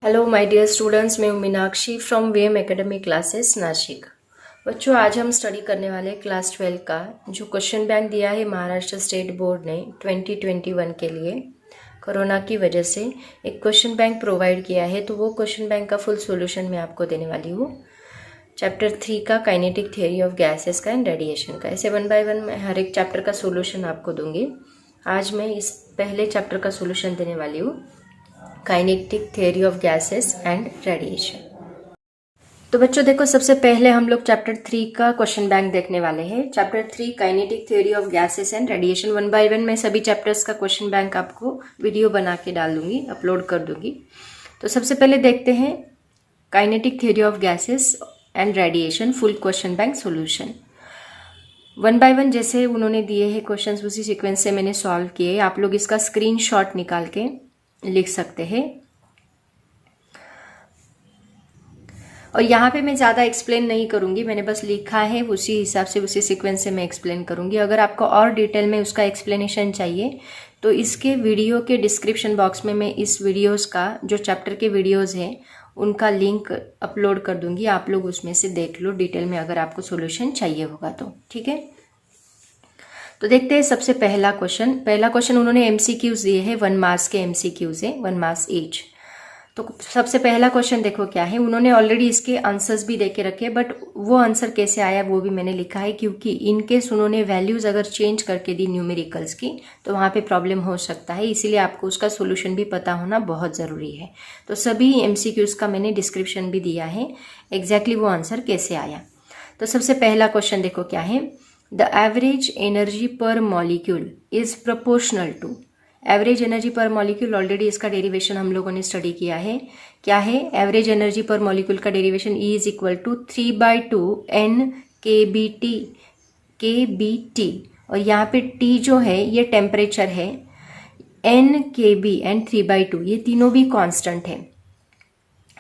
Hello my dear students, मैं हूं Meenakshi from VM academy classes Nashik. बच्चों, आज हम स्टडी करने वाले क्लास 12 का जो क्वेश्चन बैंक दिया है महाराष्ट्र स्टेट बोर्ड ने 2021 के लिए। कोरोना की वजह से एक क्वेश्चन बैंक प्रोवाइड किया है, तो वो क्वेश्चन बैंक का फुल सॉल्यूशन मैं आपको देने वाली हूँ। चैप्टर 3 का काइनेटिक थियोरी ऑफ गैसेस का एंड रेडिएशन का, ऐसे 1 बाय 1 मैं हर एक चैप्टर का सॉल्यूशन आपको दूंगी। आज मैं इस पहले चैप्टर का सॉल्यूशन देने वाली हूँ, kinetic theory of gases and radiation. तो बच्चों देखो, सबसे पहले हम लोग चैप्टर 3 का क्वेश्चन बैंक देखने वाले हैं। Chapter 3 kinetic theory of gases and radiation, 1 by 1 मैं सभी चैप्टर्स का क्वेश्चन बैंक आपको वीडियो बना के डाल दूंगी, अपलोड कर दूंगी। तो सबसे पहले देखते हैं kinetic theory of gases and radiation full question bank solution. 1 by 1 जैसे उन्होंने दिए हैं क्वेश्चंस, उसी सीक्वेंस से मैंने सॉल्व किए। आप लोग इसका स्क्रीनशॉट निकाल के लिख सकते हैं। और यहाँ पे मैं ज़्यादा एक्सप्लेन नहीं करूँगी, मैंने बस लिखा है, उसी हिसाब से उसी सीक्वेंस से मैं एक्सप्लेन करूँगी। अगर आपको और डिटेल में उसका एक्सप्लेनेशन चाहिए तो इसके वीडियो के डिस्क्रिप्शन बॉक्स में मैं इस वीडियोस का, जो चैप्टर के वीडियोस हैं, उनका लिंक अपलोड कर दूँगी। आप लोग उसमें से देख लो डिटेल में, अगर आपको सोल्यूशन चाहिए होगा तो। ठीक है, तो देखते हैं सबसे पहला क्वेश्चन उन्होंने एमसीक्यूज दिए हैं, 1 मार्क्स के एमसीक्यूज है, 1 मार्क्स ईच। तो सबसे पहला क्वेश्चन देखो क्या है। उन्होंने ऑलरेडी इसके आंसर्स भी देके रखे, बट वो आंसर कैसे आया वो भी मैंने लिखा है, क्योंकि इनकेस उन्होंने वैल्यूज अगर चेंज करके दी न्यूमेरिकल्स की तो वहाँ पे प्रॉब्लम हो सकता है, इसीलिए आपको उसका सोल्यूशन भी पता होना बहुत ज़रूरी है। तो सभी एमसीक्यूज का मैंने डिस्क्रिप्शन भी दिया है, एग्जैक्टली वो आंसर कैसे आया। तो सबसे पहला क्वेश्चन देखो क्या है। The average energy per molecule is proportional to. Average energy per molecule, already इसका डेरिवेशन हम लोगों ने स्टडी किया है। क्या है एवरेज एनर्जी पर मॉलिक्यूल का derivation? E is equal to 3/2 n kBT। और यहाँ पे T जो है ये टेम्परेचर है, n kB एंड 3/2 ये तीनों भी कांस्टेंट है।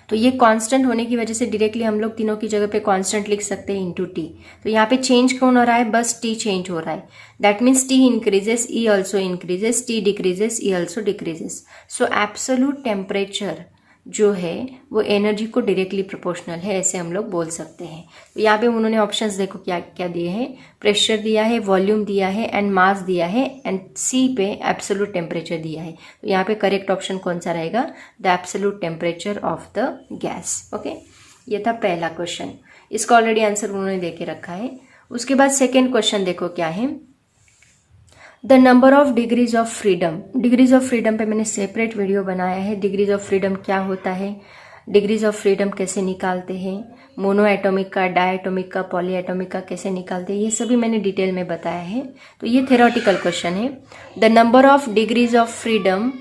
तो ये कांस्टेंट होने की वजह से डायरेक्टली हम लोग तीनों की जगह पे कांस्टेंट लिख सकते हैं इनटू टी। तो यहाँ पे चेंज कौन हो रहा है? बस टी चेंज हो रहा है। That means T increases, E also increases, T decreases, E also decreases. So absolute temperature जो है वो एनर्जी को डायरेक्टली प्रोपोर्शनल है, ऐसे हम लोग बोल सकते हैं। तो यहाँ पे उन्होंने ऑप्शंस देखो क्या क्या दिए हैं। प्रेशर दिया है, वॉल्यूम दिया है एंड मास दिया है, एंड सी पे एब्सोल्यूट टेम्परेचर दिया है। तो यहाँ पे करेक्ट ऑप्शन कौन सा रहेगा? The absolute temperature of the gas. Okay, ये था पहला क्वेश्चन, इसका ऑलरेडी आंसर उन्होंने दे के रखा है। उसके बाद सेकेंड क्वेश्चन देखो क्या है। The number of degrees of freedom. Degrees of freedom पे मैंने सेपरेट वीडियो बनाया है। डिग्रीज ऑफ फ्रीडम क्या होता है, डिग्रीज ऑफ फ्रीडम कैसे निकालते हैं, मोनो एटॉमिक का, डायटोमिक का, पॉली एटॉमिक का कैसे निकालते हैं, ये सभी मैंने डिटेल में बताया है। तो ये थ्योरेटिकल क्वेश्चन है। The number of degrees of freedom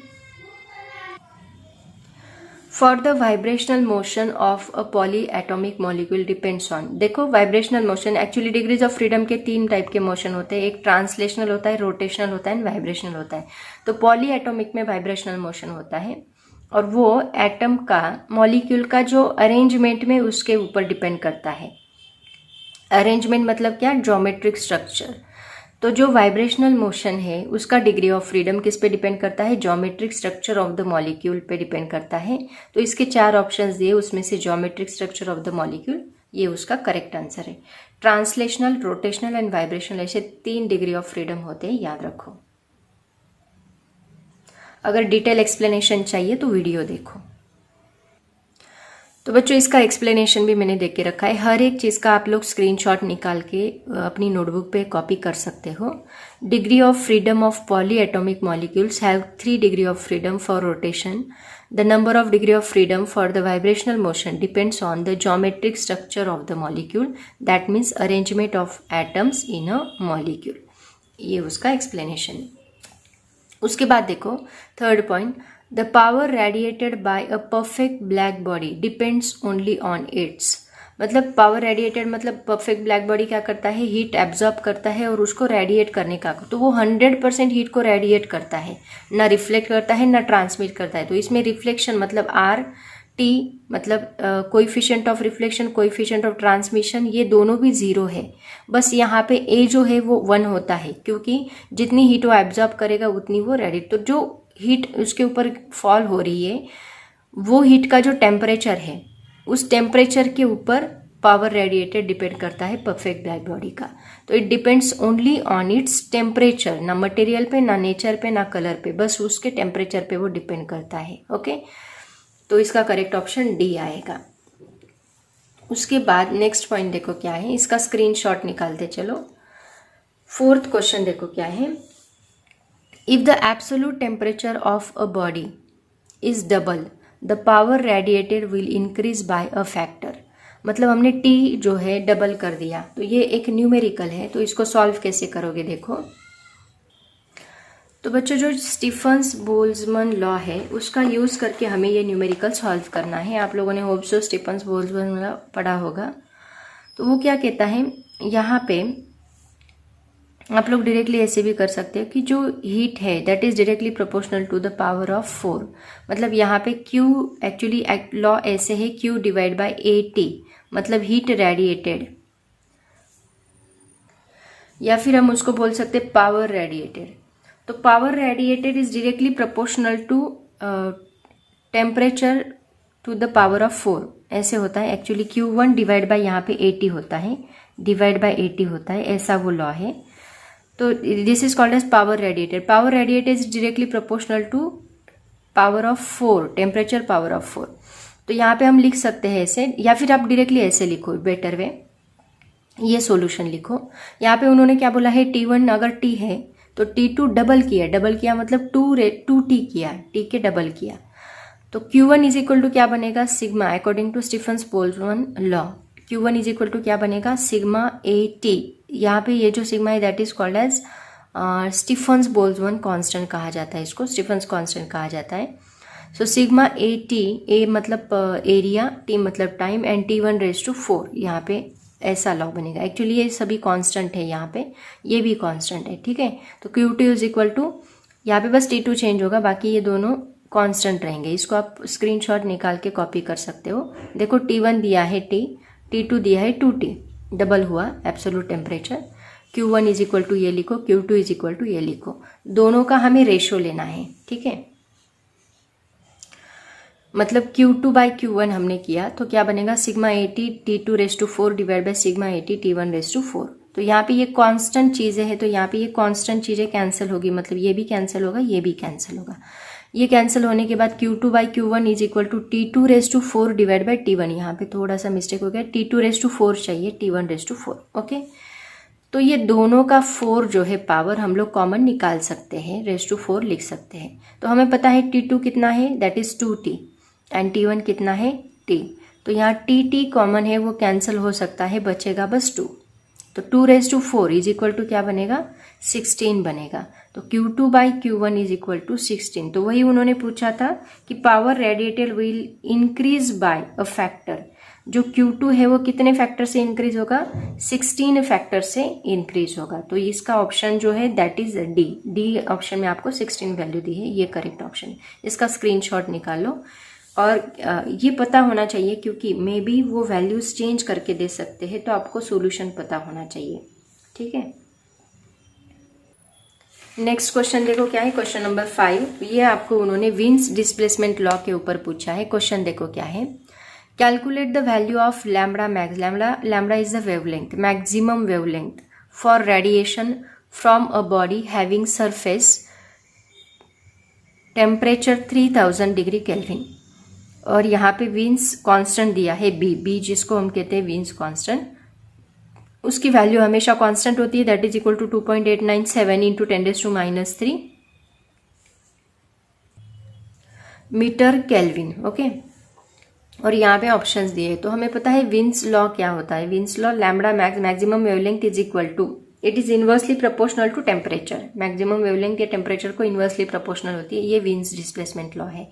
for the vibrational motion of a polyatomic molecule depends on. देखो, vibrational motion, actually degrees of freedom के 3 टाइप के मोशन होते हैं, एक ट्रांसलेशनल होता है, रोटेशनल होता है एंड वाइब्रेशनल होता है। तो पॉली एटॉमिक में वाइब्रेशनल मोशन होता है, और वो एटम का, मॉलिक्यूल का जो अरेंजमेंट में उसके ऊपर डिपेंड करता है। अरेंजमेंट मतलब क्या? Geometric structure. तो जो वाइब्रेशनल मोशन है उसका डिग्री ऑफ फ्रीडम किस पे डिपेंड करता है? Geometric structure of the molecule पे डिपेंड करता है। तो इसके 4 ऑप्शंस दिए, उसमें से geometric structure of the molecule ये उसका करेक्ट आंसर है। ट्रांसलेशनल, रोटेशनल एंड वाइब्रेशनल, ऐसे 3 डिग्री ऑफ फ्रीडम होते हैं, याद रखो। अगर डिटेल एक्सप्लेनेशन चाहिए तो वीडियो देखो। तो बच्चों, इसका एक्सप्लेनेशन भी मैंने देख के रखा है। हर एक चीज़ का आप लोग स्क्रीनशॉट निकाल के अपनी नोटबुक पे कॉपी कर सकते हो। Degree of freedom of polyatomic molecules have 3 degree of freedom for rotation. The number of degree of freedom for the vibrational motion depends on the geometric structure of the molecule, that means arrangement of atoms in a molecule. ये उसका explanation है। उसके बाद देखो third point, the power radiated by a perfect black body depends only on its. मतलब power radiated मतलब perfect black body क्या करता है? हीट एब्जॉर्ब करता है और उसको रेडिएट करने का, तो वो 100% हीट को रेडिएट करता है, ना रिफ्लेक्ट करता है ना ट्रांसमिट करता है। तो इसमें रिफ्लेक्शन मतलब R, T मतलब coefficient of reflection, coefficient of transmission, ये दोनों भी 0 है। बस यहाँ पे A जो है वो 1 होता है, क्योंकि जितनी हीट वो एब्जॉर्ब करेगा उतनी वो रेडिएट, तो जो हीट उसके ऊपर फॉल हो रही है वो हीट का जो टेम्परेचर है उस टेम्परेचर के ऊपर पावर रेडिएटेड डिपेंड करता है परफेक्ट ब्लैक बॉडी का। तो it depends only on its temperature, ना मटेरियल पे, ना नेचर पे, ना कलर पे, बस उसके टेम्परेचर पे वो डिपेंड करता है। ओके, तो इसका करेक्ट ऑप्शन डी आएगा। उसके बाद नेक्स्ट पॉइंट देखो क्या है, इसका स्क्रीनशॉट निकालते चलो। फोर्थ क्वेश्चन देखो क्या है, if the absolute temperature of a body is double the power radiated will increase by a factor. मतलब हमने T जो है डबल कर दिया, तो ये एक न्यूमेरिकल है, तो इसको सॉल्व कैसे करोगे देखो। तो बच्चों जो स्टीफन्स बोल्ट्जमैन लॉ है उसका यूज़ करके हमें ये न्यूमेरिकल सॉल्व करना है। आप लोगों ने hope so Stefan's Boltzmann law पढ़ा होगा। तो वो क्या कहता है, यहाँ पे आप लोग डायरेक्टली ऐसे भी कर सकते हो कि जो हीट है that is directly proportional to the power of 4। मतलब यहाँ पे Q एक्चुअली लॉ ऐसे है Q डिवाइड बाय AT, मतलब हीट रेडिएटेड, या फिर हम उसको बोल सकते हैं पावर रेडिएटेड। तो power radiated is directly proportional to temperature to the power of 4, ऐसे होता है एक्चुअली। Q1 डिवाइड बाय यहाँ पे AT होता है, डिवाइड बाय AT होता है, ऐसा वो लॉ है। तो this is called as power radiated. Power radiated is directly proportional to power of 4, temperature power of 4। तो यहाँ पे हम लिख सकते हैं ऐसे, या फिर आप डायरेक्टली ऐसे लिखो, बेटर वे, ये सॉल्यूशन लिखो। यहाँ पे उन्होंने क्या बोला है, T1 अगर T है तो T2 डबल किया, डबल किया मतलब 2T किया, T के डबल किया। तो Q1 इज इक्वल टू क्या बनेगा, sigma, according to Stefan's Boltzmann law Q1 is equal to क्या बनेगा, सिग्मा AT। यहाँ पे ये जो सिग्मा है that is called as Stefan's Boltzmann constant कहा जाता है, इसको स्टीफन्स कांस्टेंट कहा जाता है। सो सिग्मा AT, A मतलब एरिया, T मतलब time, and T1 raise to 4, यहाँ पे ऐसा लॉ बनेगा। एक्चुअली ये सभी कांस्टेंट है, यहाँ पे ये भी कांस्टेंट है, ठीक है। तो Q2 इज इक्वल टू, यहाँ पे बस T2 चेंज होगा, बाकी ये दोनों कांस्टेंट रहेंगे। इसको आप स्क्रीनशॉट निकाल के कॉपी कर सकते हो। देखो T1 दिया है T, T2 दिया है 2T, डबल हुआ absolute temperature. Q1 is equal to ये लिखो, Q2 इज इक्वल टू ये लिखो, दोनों का हमें रेशो लेना है, ठीक है। मतलब Q2 बाई Q1 हमने किया तो क्या बनेगा, sigma AT T2 raise to 4 divide by sigma AT T1 raise to 4। तो यहाँ पे ये कांस्टेंट चीज़ें हैं, तो यहाँ पे ये कांस्टेंट चीज़ें कैंसिल होगी, मतलब ये भी कैंसिल होगा, ये भी कैंसिल होगा। ये कैंसिल होने के बाद Q2 by Q1 is equal to T2 raise to 4 divide by T1। यहाँ पे थोड़ा सा मिस्टेक हो गया, T2 रेज टू 4 चाहिए, T1 रेज टू 4। ओके, तो ये दोनों का 4 जो है पावर हम लोग कॉमन निकाल सकते हैं, रेज टू 4 लिख सकते हैं। तो हमें पता है T2 कितना है, that is 2T, and T1 कितना है, T। तो यहाँ T कॉमन है, वो कैंसिल हो सकता है, बचेगा बस 2। तो 2 raise to 4 is equal to क्या बनेगा, 16 बनेगा। तो Q2 by Q1 is equal to 16। तो वही उन्होंने पूछा था कि power radiated will increase by a factor. जो Q2 है वो कितने फैक्टर से इंक्रीज होगा, 16 फैक्टर से इंक्रीज होगा। तो इसका ऑप्शन जो है दैट इज डी ऑप्शन में आपको 16 वैल्यू दी है, ये करेक्ट ऑप्शन है। इसका स्क्रीनशॉट निकालो, और ये पता होना चाहिए क्योंकि मे बी वो वैल्यूज चेंज करके दे सकते हैं, तो आपको सॉल्यूशन पता होना चाहिए, ठीक है। नेक्स्ट क्वेश्चन देखो क्या है, क्वेश्चन नंबर 5। ये आपको उन्होंने विंस डिस्प्लेसमेंट लॉ के ऊपर पूछा है। क्वेश्चन देखो क्या है, calculate the value of lambda max, lambda is the wavelength, maximum wavelength for radiation from a body having surface temperature 3000 degree kelvin. और यहाँ पे विंस कांस्टेंट दिया है बी, जिसको हम कहते हैं विंस कांस्टेंट, उसकी वैल्यू हमेशा कांस्टेंट होती है, that is equal to 2.897 into 10⁻³ metre kelvin. Okay, और यहाँ पे ऑप्शंस दिए हैं। तो हमें पता है विंस लॉ क्या होता है, Wien's law lambda max maximum wavelength is equal to, it is inversely proportional to temperature. Maximum wavelength के टेम्परेचर को इनवर्सली प्रोपोर्शनल होती है, ये विंस डिस्प्लेसमेंट लॉ है।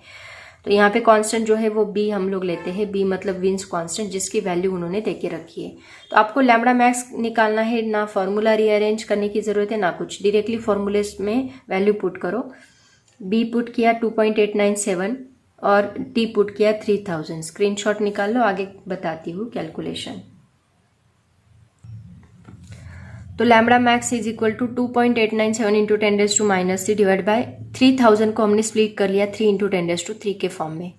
तो यहाँ पे कांस्टेंट जो है वो बी हम लोग लेते हैं, बी मतलब विंस कांस्टेंट, जिसकी वैल्यू उन्होंने दे के रखी है। तो आपको लैम्बडा मैक्स निकालना है, ना फॉर्मूला रीअरेंज करने की जरूरत है ना कुछ, डायरेक्टली फॉर्मूले में वैल्यू पुट करो। बी पुट किया 2.897 और टी पुट किया 3000। स्क्रीनशॉट निकाल लो, आगे बताती हूँ कैलकुलेशन। तो lambda max is equal to 2.897 into 10⁻³ divide by 3000 को हमने स्प्लिट कर लिया 3 इंटू 10⁻³ के फॉर्म में।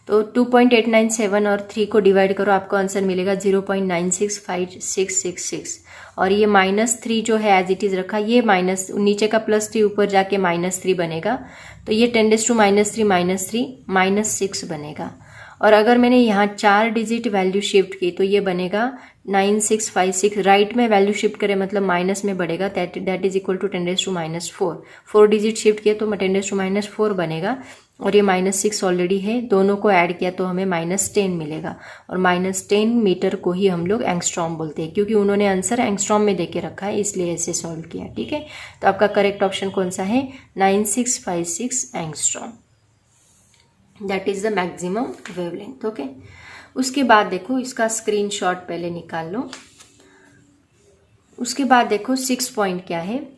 तो 2.897 और 3 को डिवाइड करो, आपको आंसर मिलेगा 0.965666। और ये -3 जो है एज इट इज़ रखा, ये माइनस नीचे का +3 ऊपर जाके -3 बनेगा, तो ये 10⁻³ -6 बनेगा। और अगर मैंने यहाँ 4 डिजिट वैल्यू शिफ्ट की तो ये बनेगा 9656। राइट में वैल्यू शिफ्ट करें मतलब माइनस में बढ़ेगा, that is equal to 10⁻⁴। 4 digit shift किया तो 10⁻⁴ बनेगा, और ये -6 ऑलरेडी है, दोनों को ऐड किया तो हमें -10 मिलेगा। और -10 मीटर को ही हम लोग एंगस्ट्रॉम बोलते हैं, क्योंकि उन्होंने आंसर एंगस्ट्रॉम में देके रखा है, इसलिए ऐसे सॉल्व किया। ठीक है, तो आपका करेक्ट ऑप्शन कौन सा है? 9656 angstrom, that is the maximum wavelength. Okay, उसके बाद देखो इसका स्क्रीनशॉट पहले निकाल लो। उसके बाद देखो 6 पॉइंट क्या है?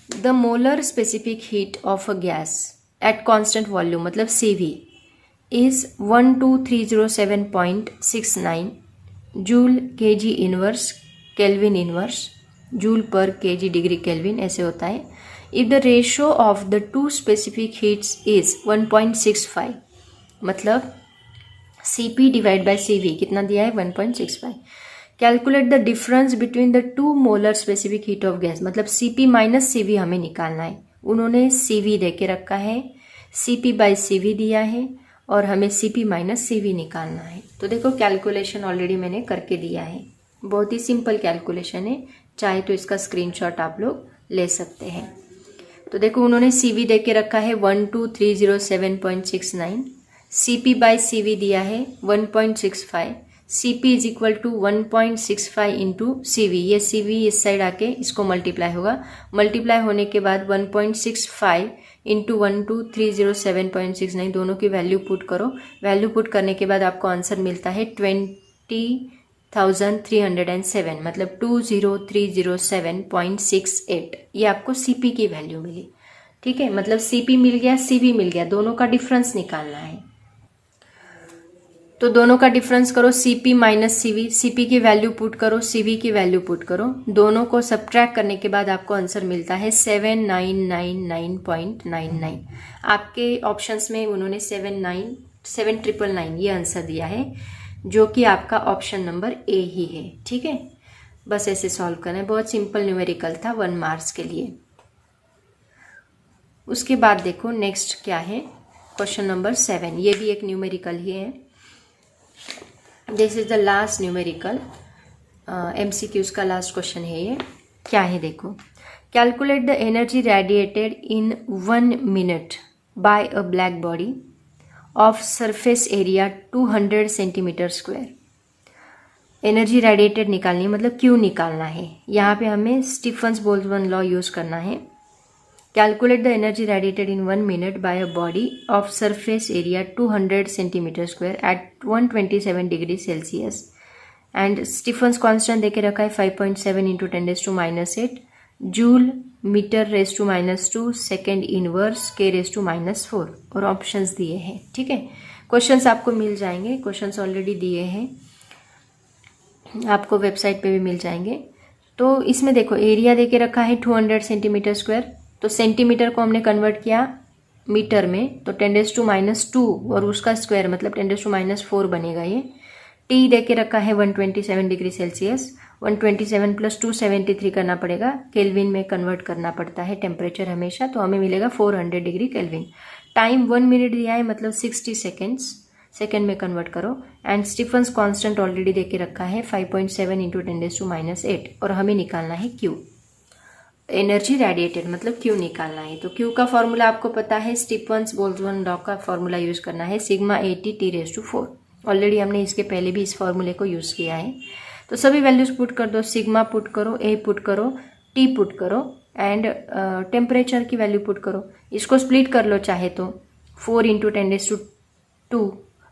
The molar specific heat of a gas at constant volume, मतलब CV, is 12307.69 joule kg inverse kelvin inverse, joule पर kg डिग्री केल्विन, ऐसे होता है। If the ratio of the two specific heats is 1.65, मतलब CP divide by CV कितना दिया है? 1.65। Calculate the difference between the two molar specific heat of gas, मतलब CP minus CV हमें निकालना है। उन्होंने CV दे के रखा है, CP बाय CV दिया है, और हमें CP माइनस CV निकालना है। तो देखो कैलकुलेशन ऑलरेडी मैंने करके दिया है, बहुत ही सिंपल कैलकुलेशन है, चाहे तो इसका स्क्रीनशॉट आप लोग ले सकते हैं। तो देखो उन्होंने CV दे के रखा है 12307.69, CP बाय CV दिया है 1.65, CP is equal to 1.65 into CV, ये CV इस साइड आके इसको मल्टीप्लाई होगा, मल्टीप्लाई होने के बाद 1.65 इंटू 12307.69, दोनों की वैल्यू पुट करो। वैल्यू पुट करने के बाद आपको आंसर मिलता है 20,307, मतलब 20307.68, ये आपको CP की वैल्यू मिली। ठीक है, मतलब CP मिल गया, CV मिल गया, दोनों का डिफरेंस निकालना है। तो दोनों का डिफरेंस करो, CP माइनस CV, CP की वैल्यू पुट करो, CV की वैल्यू पुट करो, दोनों को सब्ट्रैक्ट करने के बाद आपको आंसर मिलता है 7999.99। आपके ऑप्शंस में उन्होंने 799 ये आंसर दिया है, जो कि आपका ऑप्शन नंबर A ही है। ठीक है, बस ऐसे सॉल्व करना है, बहुत सिंपल न्यूमेरिकल था 1 मार्क्स के लिए। उसके बाद देखो नेक्स्ट क्या है, क्वेश्चन नंबर 7, ये भी एक न्यूमेरिकल ही है। This is the last numerical, MCQs का लास्ट क्वेश्चन है ये। क्या है देखो, calculate the energy radiated in 1 minute by a black body of surface area 200 centimetre square. Energy radiated निकालनी, मतलब क्यू निकालना है। यहाँ पे हमें स्टीफन्स बोल्ट्जमैन लॉ यूज करना है। Calculate the energy radiated in 1 minute by a body of surface area 200 centimeter square at 127 degree Celsius, and Stephen's constant देके रखा है 5.7 into 10⁻⁻8 joule metre raise to -2 second inverse k raise to -4, और options दिए हैं। ठीक है, questions आपको मिल जाएंगे, क्वेश्चंस ऑलरेडी दिए हैं, आपको वेबसाइट पे भी मिल जाएंगे। तो इसमें देखो एरिया देके रखा है 200 सेंटीमीटर स्क्वायर, तो सेंटीमीटर को हमने कन्वर्ट किया मीटर में, तो 10⁻² और उसका स्क्वायर मतलब 10⁻⁴ बनेगा ये। टी दे के रखा है 127 डिग्री सेल्सियस, 127 + 273 करना पड़ेगा, केल्विन में कन्वर्ट करना पड़ता है टेम्परेचर हमेशा, तो हमें मिलेगा 400 डिग्री केल्विन। टाइम 1 मिनट दिया है, मतलब 60 सेकेंड्स, सेकेंड में कन्वर्ट करो। एंड स्टीफन्स कांस्टेंट ऑलरेडी दे के रखा है 5.7 इंटू 10⁻⁸, और हमें निकालना है क्यू, एनर्जी रेडिएटेड, मतलब क्यू निकालना है। तो क्यू का फॉर्मूला आपको पता है, स्टीफन्स बोल्ट्जमैन लॉ का फॉर्मूला यूज करना है, σ80 T⁴। ऑलरेडी हमने इसके पहले भी इस फॉर्मूले को यूज किया है। तो सभी वैल्यूज पुट कर दो, सिग्मा पुट करो, ए पुट करो, टी पुट करो, एंड टेम्परेचर की वैल्यू पुट करो। इसको स्प्लिट कर लो चाहे तो, 4 इंटू 10⁻²,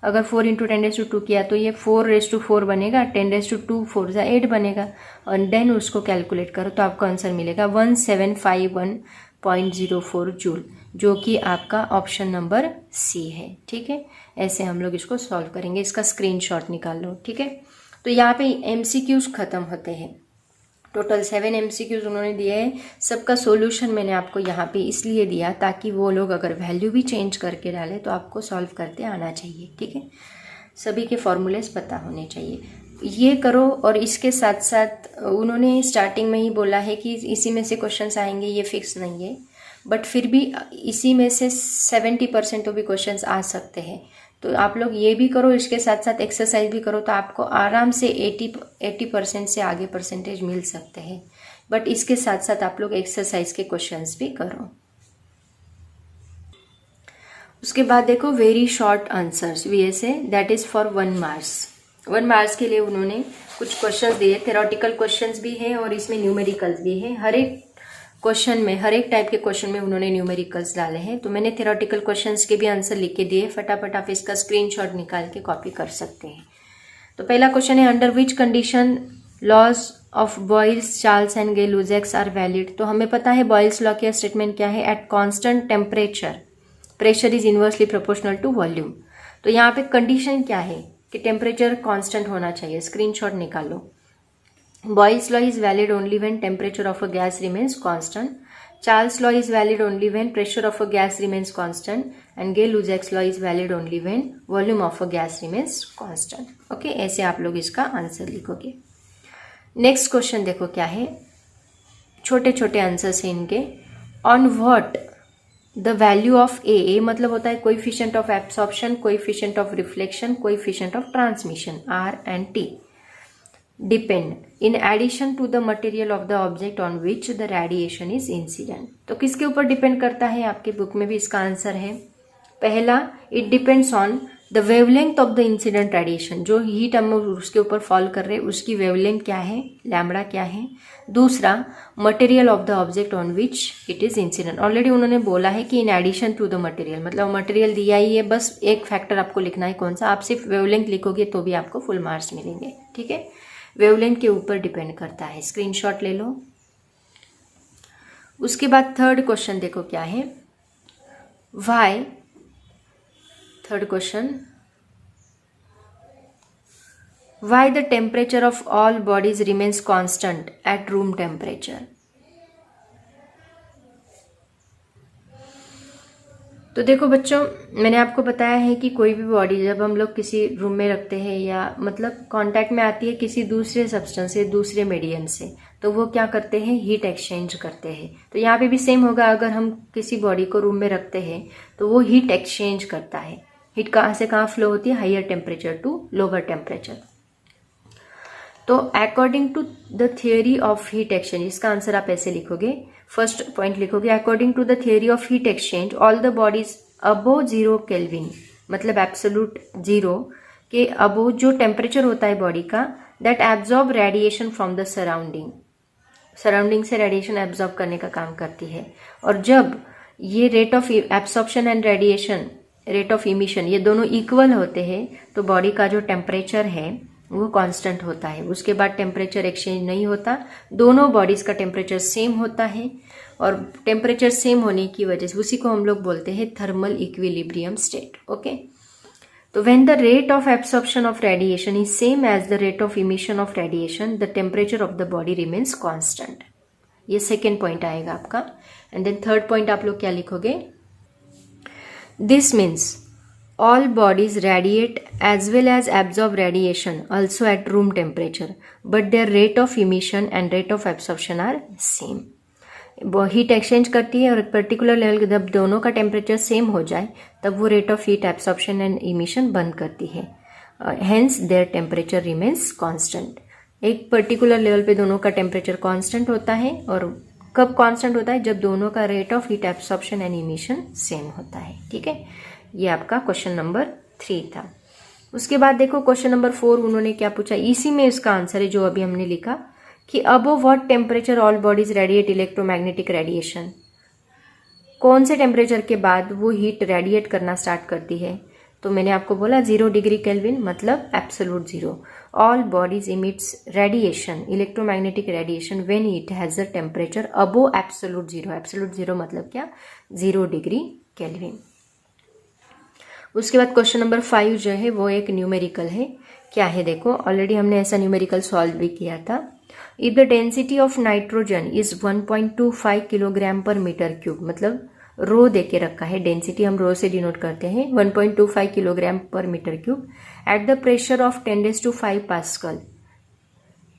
अगर 4 इंटू 10⁻² किया तो ये 4⁻4 बनेगा, 10⁻², 4 × 8 बनेगा, और देन उसको कैलकुलेट करो तो आपको आंसर मिलेगा 1751.04 जूल, जो कि आपका ऑप्शन नंबर सी है। ठीक है, ऐसे हम लोग इसको सॉल्व करेंगे, इसका स्क्रीनशॉट निकाल लो। ठीक है, तो यहाँ पे MCQs खत्म होते हैं। टोटल 7 MCQs उन्होंने दिए हैं। सबका सॉल्यूशन मैंने आपको यहाँ पे इसलिए दिया ताकि वो लोग अगर वैल्यू भी चेंज करके डालें तो आपको सॉल्व करते आना चाहिए, ठीक है। सभी के फॉर्मूलेस पता होने चाहिए। ये करो, और इसके साथ साथ उन्होंने स्टार्टिंग में ही बोला है कि इसी में से क्वेश्चंस आएंगे, ये फिक्स नहीं है, बट फिर भी इसी में से 70% तो भी क्वेश्चंस आ सकते हैं। तो आप लोग ये भी करो, इसके साथ साथ एक्सरसाइज भी करो, तो आपको आराम से 80% से आगे परसेंटेज मिल सकते हैं। बट इसके साथ साथ आप लोग एक्सरसाइज के क्वेश्चंस भी करो। उसके बाद देखो very short answers VSA, that is for 1 marks. 1 marks के लिए उन्होंने कुछ क्वेश्चंस दिए, थेरोटिकल क्वेश्चंस भी है और इसमें न्यूमेरिकल्स भी है। हर एक क्वेश्चन में, हर एक टाइप के क्वेश्चन में उन्होंने न्यूमेरिकल्स डाले हैं। तो मैंने थेरोटिकल क्वेश्चंस के भी आंसर लिख के दिए, फटाफट आप इसका स्क्रीनशॉट निकाल के कॉपी कर सकते हैं। तो पहला क्वेश्चन है, under which condition laws of Boyle's, Charles and Gay-Lussac's are valid. तो हमें पता है बॉयल्स लॉ का स्टेटमेंट क्या है, at constant temperature pressure is inversely proportional to volume. तो यहाँ पे कंडीशन क्या है कि टेम्परेचर कांस्टेंट होना चाहिए। स्क्रीनशॉट निकालो। Boyle's law is valid only when temperature of a gas remains constant. Charles' law is valid only when pressure of a gas remains constant, and Gay-Lussac's law is valid only when volume of a gas remains constant. Okay, ऐसे आप लोग इसका answer लिखोगे। Next question देखो क्या है, छोटे छोटे आंसर्स हैं इनके। On what the value of a मतलब होता है coefficient of absorption, coefficient of reflection, coefficient of transmission R and T depend in addition to the material of the object on which the radiation is incident। तो किसके ऊपर depend करता है, आपके book में भी इसका आंसर है। पहला, it depends on the wavelength of the incident radiation, जो हीट हम उसके ऊपर फॉल कर रहे हैं उसकी वेवलेंथ क्या है, लैम्बडा क्या है। दूसरा, material of the object on which it is incident. Already उन्होंने बोला है कि in addition to the material, मतलब मटेरियल दिया ही है, बस एक फैक्टर आपको लिखना है, कौन सा। आप सिर्फ वेवलेंथ लिखोगे तो भी आपको फुल मार्क्स मिलेंगे, ठीक है। वेवलेंथ के ऊपर डिपेंड करता है, स्क्रीनशॉट ले लो। उसके बाद थर्ड क्वेश्चन देखो क्या है, why, third question, why the temperature of all bodies remains constant at room temperature. तो देखो बच्चों, मैंने आपको बताया है कि कोई भी बॉडी जब हम लोग किसी रूम में रखते हैं या मतलब कांटेक्ट में आती है किसी दूसरे सब्सटेंस से, दूसरे मीडियम से, तो वो क्या करते हैं, हीट एक्सचेंज करते हैं। तो यहाँ पे भी सेम होगा, अगर हम किसी बॉडी को रूम में रखते हैं तो वो हीट एक्सचेंज करता है। हीट कहाँ से कहाँ फ्लो होती है, higher temperature to lower temperature. तो according to the theory of heat exchange, इसका आंसर आप ऐसे लिखोगे, फर्स्ट पॉइंट लिखोगे, according to the theory of heat exchange all the bodies above 0 kelvin, मतलब एब्सोल्यूट 0 के अबो जो टेम्परेचर होता है बॉडी का, that absorb radiation from the surrounding, surrounding से रेडिएशन एब्जॉर्ब करने का काम करती है। और जब ये rate of absorption and radiation, rate of emission, ये दोनों इक्वल होते हैं तो बॉडी का जो टेम्परेचर है वो कांस्टेंट होता है। उसके बाद टेम्परेचर एक्सचेंज नहीं होता, दोनों बॉडीज का टेम्परेचर सेम होता है। और टेम्परेचर सेम होने की वजह से उसी को हम लोग बोलते हैं थर्मल इक्विलिब्रियम स्टेट। ओके, तो when the rate of absorption of radiation is same as the rate of emission of radiation, the temperature of the body remains constant. ये सेकेंड पॉइंट आएगा आपका। एंड देन थर्ड पॉइंट आप लोग क्या लिखोगे, this means all bodies radiate as well as absorb radiation also at room temperature, but their rate of emission and rate of absorption are same। Heat exchange करती है और particular level जब दोनों का टेम्परेचर सेम हो जाए तब वो rate of heat absorption and emission बंद करती है। Hence their temperature remains constant. एक पर्टिकुलर लेवल पे दोनों का टेम्परेचर कांस्टेंट होता है, और कब कांस्टेंट होता है, जब दोनों का rate of heat absorption and emission same होता है। ठीक है, ये आपका क्वेश्चन नंबर 3 था। उसके बाद देखो क्वेश्चन नंबर 4 उन्होंने क्या पूछा, इसी में इसका आंसर है जो अभी हमने लिखा कि above what temperature all bodies radiate electromagnetic radiation. कौन से टेम्परेचर के बाद वो हीट रेडिएट करना स्टार्ट करती है, तो मैंने आपको बोला 0 डिग्री केल्विन मतलब absolute 0। All bodies emits radiation, electromagnetic radiation when it has a temperature above absolute 0। Absolute 0 मतलब क्या, 0 डिग्री केल्विन। उसके बाद क्वेश्चन नंबर 5 जो है वो एक न्यूमेरिकल है। क्या है देखो, ऑलरेडी हमने ऐसा न्यूमेरिकल सॉल्व भी किया था। If the density of nitrogen is 1.25 kilogram per metre cube, मतलब रो दे के रखा है, डेंसिटी हम रो से डिनोट करते हैं, 1.25 kilogram per metre cube at the pressure of 10⁵ pascal,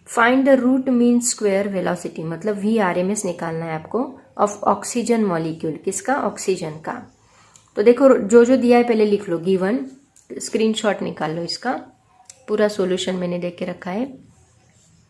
find the root mean square velocity, मतलब VRMS निकालना है आपको ऑफ ऑक्सीजन मॉलिक्यूल, किसका, ऑक्सीजन का। तो देखो जो जो दिया है पहले लिख लो, गिवन, स्क्रीनशॉट निकाल लो, इसका पूरा सॉल्यूशन मैंने देख के रखा है।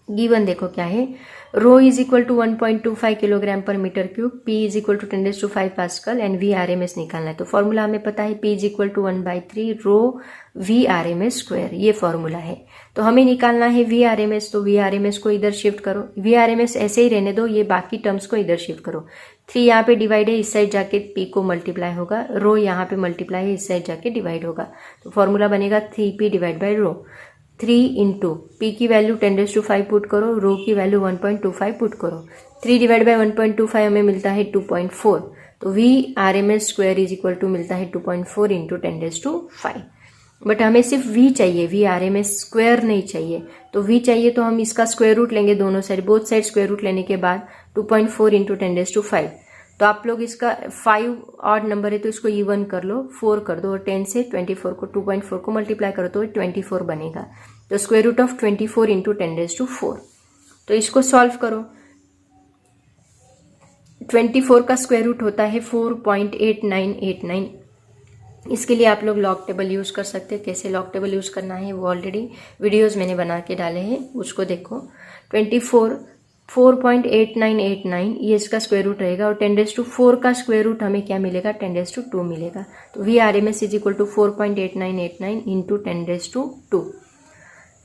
गिवन देखो क्या है, rho is equal to 1.25 kilogram per metre cube, P is equal to 10⁵ pascal and VRMS निकालना है। तो फॉर्मूला हमें पता है, P is equal to 1/3 rho VRMS square, ये फॉर्मूला है। तो हमें निकालना है VRMS, तो VRMS को इधर शिफ्ट करो, VRMS ऐसे ही रहने दो, ये बाकी टर्म्स को इधर शिफ्ट करो। 3 यहाँ पे डिवाइड है, इस साइड जाके P को मल्टीप्लाई होगा, रो यहाँ पे मल्टीप्लाई है, इस साइड जाके डिवाइड होगा। तो फॉर्मूला बनेगा 3P divide by rho, 3 into P की वैल्यू 10⁵ पुट करो, रो की वैल्यू 1.25 पुट करो, 3 डिवाइड बाई 1.25 हमें मिलता है 2.4, तो VRMS square is equal to मिलता है 2.4 इंटू 10⁵। बट हमें सिर्फ V चाहिए, VRMS स्क्वायर नहीं चाहिए। तो V चाहिए तो हम इसका स्क्वायर रूट लेंगे दोनों side, both side square root लेने के बाद 2.4 इंटू 10⁵। तो आप लोग इसका 5 ऑड नंबर है तो इसको इवन कर लो, 4 कर दो, और 10 से 24 को 2.4 को मल्टीप्लाई करो तो 24 बनेगा। तो स्क्वायर रूट ऑफ 24 इंटू 10⁴। तो इसको सॉल्व करो, 24 का स्क्वायर रूट होता है 4.8989। इसके लिए आप लोग लॉग टेबल यूज कर सकते हैं। कैसे लॉग टेबल यूज करना है वो ऑलरेडी वीडियोस मैंने बना के डाले हैं, उसको देखो। 24 4.8989 ये इसका स्क्वायर रूट रहेगा, और 10⁴ का स्क्वायर रूट हमें क्या मिलेगा, 10⁵ मिलेगा। तो VRMS is equal to 4.8989 into 10⁵,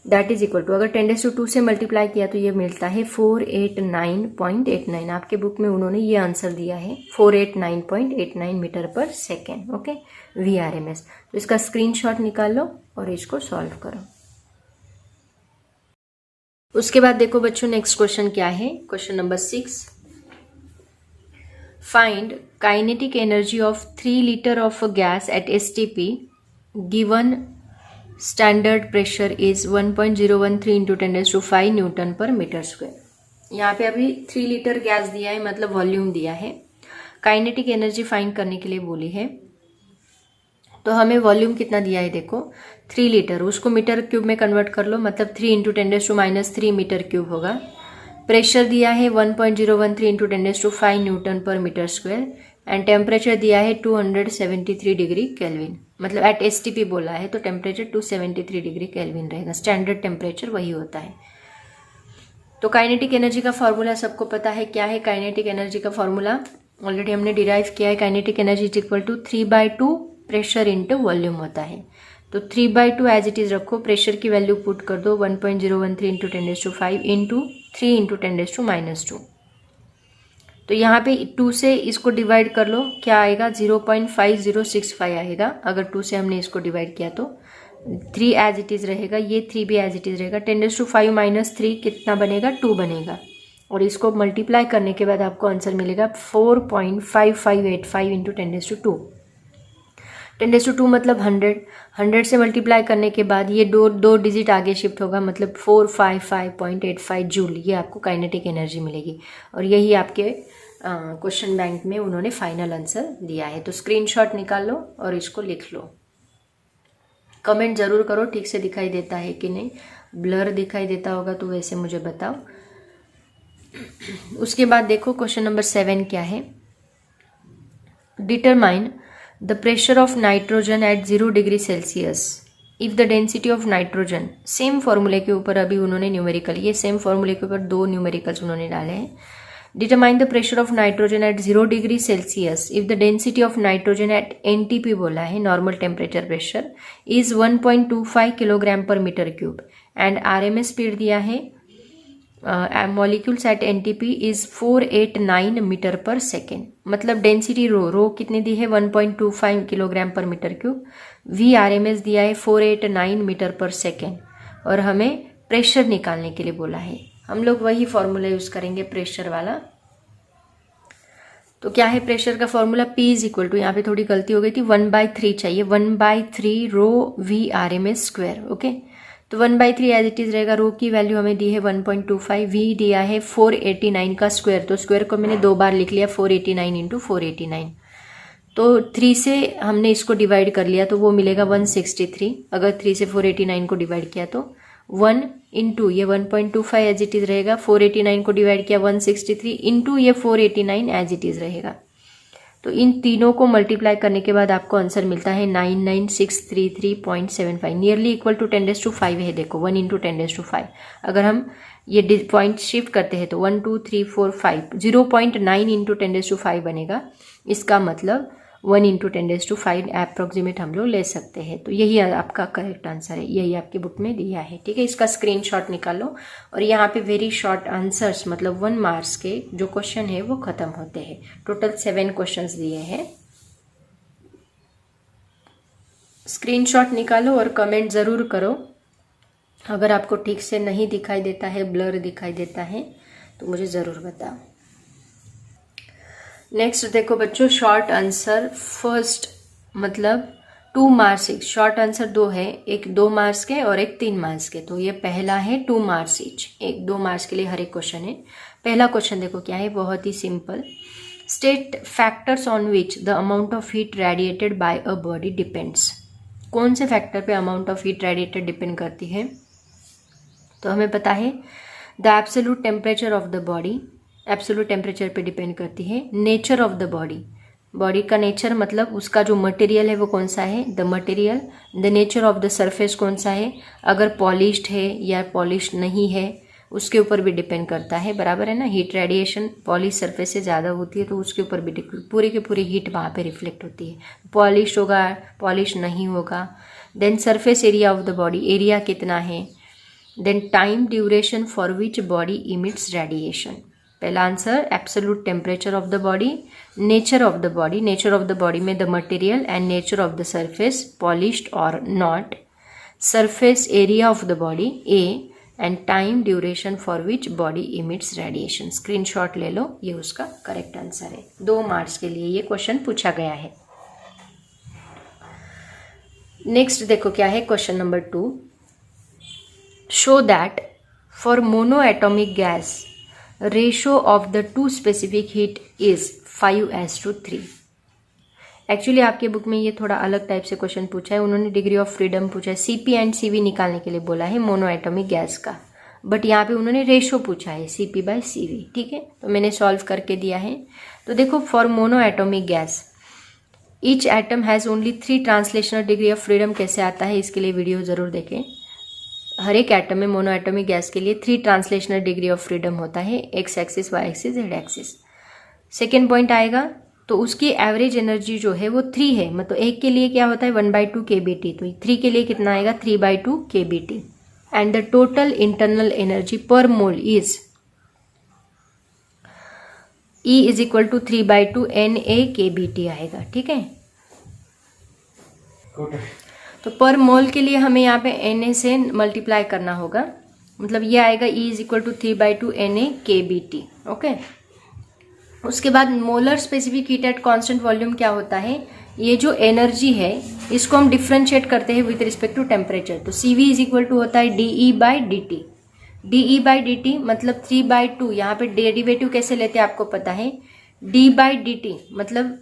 that is equal to, अगर 10⁵ से मल्टीप्लाई किया तो ये मिलता है 489.89। आपके बुक में उन्होंने ये आंसर दिया है 489.89 metre per second, okay, VRMS। तो इसका स्क्रीनशॉट निकाल लो और इसको सॉल्व करो। उसके बाद देखो बच्चों नेक्स्ट क्वेश्चन क्या है, question number 6, find kinetic energy of 3 litre of gas at STP given standard pressure is 1.013 into 10⁵ Newton पर मीटर स्क्वायर। यहाँ पे अभी 3 लीटर गैस दिया है, मतलब वॉल्यूम दिया है, काइनेटिक एनर्जी फाइंड करने के लिए बोली है। तो हमें वॉल्यूम कितना दिया है देखो, 3 लीटर, उसको मीटर क्यूब में कन्वर्ट कर लो, मतलब 3 इंटू 10⁻³ मीटर क्यूब होगा। प्रेशर दिया है 1.013 इंटू 10⁵ न्यूटन पर मीटर स्क्वायर, एंड टेम्परेचर दिया है 273 डिग्री केल्विन, मतलब एट STP बोला है तो टेम्परेचर 273 डिग्री केल्विन रहेगा, स्टैंडर्ड टेम्परेचर वही होता है। तो काइनेटिक एनर्जी का फॉर्मूला सबको पता है, क्या है काइनेटिक एनर्जी का फॉर्मूला, ऑलरेडी हमने डिराइव किया है। Kinetic energy is equal to 3/2 pressure into volume होता है। तो 3/2 एज इट इज रखो, प्रेशर की वैल्यू पुट कर दो 1.013 इंटू 10⁵ इंटू 3 इंटू 10⁻²। तो यहाँ पे 2 से इसको डिवाइड कर लो, क्या आएगा 0.5065 आएगा। अगर 2 से हमने इसको डिवाइड किया तो 3 एज इट इज रहेगा, ये 3 भी एज इट इज रहेगा, 10⁵ - 3 कितना बनेगा, 2 बनेगा, और इसको मल्टीप्लाई करने के बाद आपको आंसर मिलेगा 4.5585 इंटू 10⁻²। 10⁻² मतलब 100 से मल्टीप्लाई करने के बाद ये दो डिजिट आगे शिफ्ट होगा, मतलब 455.85 जूल, ये आपको काइनेटिक एनर्जी मिलेगी। और यही आपके क्वेश्चन बैंक में उन्होंने फाइनल आंसर दिया है। तो स्क्रीनशॉट निकाल लो और इसको लिख लो। कमेंट जरूर करो ठीक से दिखाई देता है कि नहीं, ब्लर दिखाई देता होगा तो वैसे मुझे बताओ। उसके बाद देखो क्वेश्चन नंबर 7 क्या है, determine the pressure of nitrogen at 0 degree celsius if the density of nitrogen. Same फॉर्मूले के ऊपर अभी उन्होंने न्यूमेरिकल, ये सेम फॉर्मूले के ऊपर 2 न्यूमेरिकल्स उन्होंने डाले हैं। Determine the pressure of nitrogen at 0 degree celsius if the density of nitrogen at NTP बोला है, normal temperature pressure, is 1.25 kilogram per metre cube, and RMS speed दिया है molecules at NTP is 489 metre per second. मतलब density rho कितनी दी है 1.25 kilogram per metre cube, VRMS दिया है 489 मीटर पर सेकेंड, और हमें प्रेशर निकालने के लिए बोला है। हम लोग वही फॉर्मूला यूज करेंगे प्रेशर वाला। तो क्या है प्रेशर का formula, P is equal to, यहाँ पे थोड़ी गलती हो गई थी, 1/3 चाहिए, 1/3 रो VRMS स्क्वायर, ओके। तो 1/3 एज इट इज़ रहेगा। रो की वैल्यू हमें दी है 1.25, वी दिया है 489 का स्क्वायर, तो स्क्वायर को मैंने 2 बार लिख लिया, 489 इंटू 489। तो 3 से हमने इसको डिवाइड कर लिया तो वो मिलेगा 163। अगर 3 से 489 को डिवाइड किया तो 1 इंटू ये 1.25 एज इट इज़ रहेगा, 489 को डिवाइड किया 163 इंटू ये 489 एज इट इज़ रहेगा। तो इन तीनों को मल्टीप्लाई करने के बाद आपको आंसर मिलता है 99633.75, नियरली इक्वल टू 10⁵ है। देखो 1 इंटू 10⁵। अगर हम ये पॉइंट शिफ्ट करते हैं तो 1 2 3 4 5 0.9 इंटू 10⁵ बनेगा। इसका मतलब 1 इंटू 10⁵ अप्रॉक्सीमेट हम लोग ले सकते हैं। तो यही आपका करेक्ट आंसर है, यही आपकी बुक में दिया है। ठीक है, इसका स्क्रीनशॉट निकालो और यहाँ पे वेरी शॉर्ट आंसर्स मतलब 1 मार्क्स के जो क्वेश्चन है वो खत्म होते हैं। टोटल 7 क्वेश्चंस दिए हैं। स्क्रीनशॉट निकालो और कमेंट ज़रूर करो। अगर आपको ठीक से नहीं दिखाई देता है, ब्लर दिखाई देता है तो मुझे ज़रूर बताओ। नेक्स्ट देखो बच्चों, शॉर्ट आंसर फर्स्ट मतलब 2 मार्क्स। शॉर्ट आंसर 2 है, एक 2 मार्क्स के और एक 3 मार्क्स के। तो ये पहला है 2 मार्क्स ईच, एक 2 मार्क्स के लिए हर एक क्वेश्चन है। पहला क्वेश्चन देखो क्या है, बहुत ही simple. State factors on which the amount of heat radiated by a body depends. कौन से फैक्टर पे amount of heat radiated depend करती है? तो हमें पता है the absolute temperature of the body, absolute temperature पे डिपेंड करती है। Nature of the body, body का नेचर मतलब उसका जो मटेरियल है वो कौन सा है, the material. The nature of the surface कौन सा है, अगर पॉलिश्ड है या पॉलिश्ड नहीं है उसके ऊपर भी डिपेंड करता है, बराबर है ना। हीट रेडिएशन पॉलिश सरफेस से ज़्यादा होती है तो उसके ऊपर भी पूरी की पूरी हीट वहाँ पे रिफ्लेक्ट होती है। पॉलिश होगा, पॉलिश नहीं होगा। Then surface area of the body, area कितना है। Then time duration for which body emits radiation. पहला answer absolute temperature of the body, nature of the body, nature of the body में the material and nature of the surface polished or not. Surface area of the body A and time duration for which body emits radiation. Screenshot ले लो, ये उसका correct answer है। 2 marks के लिए ये question पूछा गया है। नेक्स्ट देखो क्या है, question number 2। Show that for mono atomic gas ratio of the 2 specific heat is 5:3। Actually आपके बुक में ये थोड़ा अलग टाइप से क्वेश्चन पूछा है, उन्होंने डिग्री ऑफ फ्रीडम पूछा है, सीपी एंड सीवी निकालने के लिए बोला है मोनो एटॉमिक गैस का, बट यहाँ पे उन्होंने रेशो पूछा है CP/CV। ठीक है, तो मैंने सॉल्व करके दिया है। तो देखो for mono atomic gas each atom has only 3 translational degree of freedom. कैसे आता है इसके लिए वीडियो ज़रूर देखें। हर एक एटम में मोनो एटॉमिक गैस के लिए 3 ट्रांसलेशनल डिग्री ऑफ फ्रीडम होता है, X axis, Y axis, Z axis. Second point आएगा तो उसकी एवरेज एनर्जी जो है वो 3 है, मतलब एक के लिए क्या होता है 1/2 kBt, तो 3 के लिए कितना आएगा 3/2 kBt। And the total internal energy per mole is E is equal to 3/2 NA/kBt आएगा। ठीक है, तो पर मोल के लिए हमें यहाँ पे Na से मल्टीप्लाई करना होगा, मतलब ये आएगा E is equal to 3/2 NA/kBt। Okay, उसके बाद molar specific heat at constant volume क्या होता है, ये जो एनर्जी है इसको हम डिफ्रेंशिएट करते हैं विद रिस्पेक्ट टू टेम्परेचर। तो CV इज इक्वल टू होता है DE/dt। DE/dt मतलब 3/2, यहाँ पे डेरिवेटिव कैसे लेते हैं आपको पता है, D/dt मतलब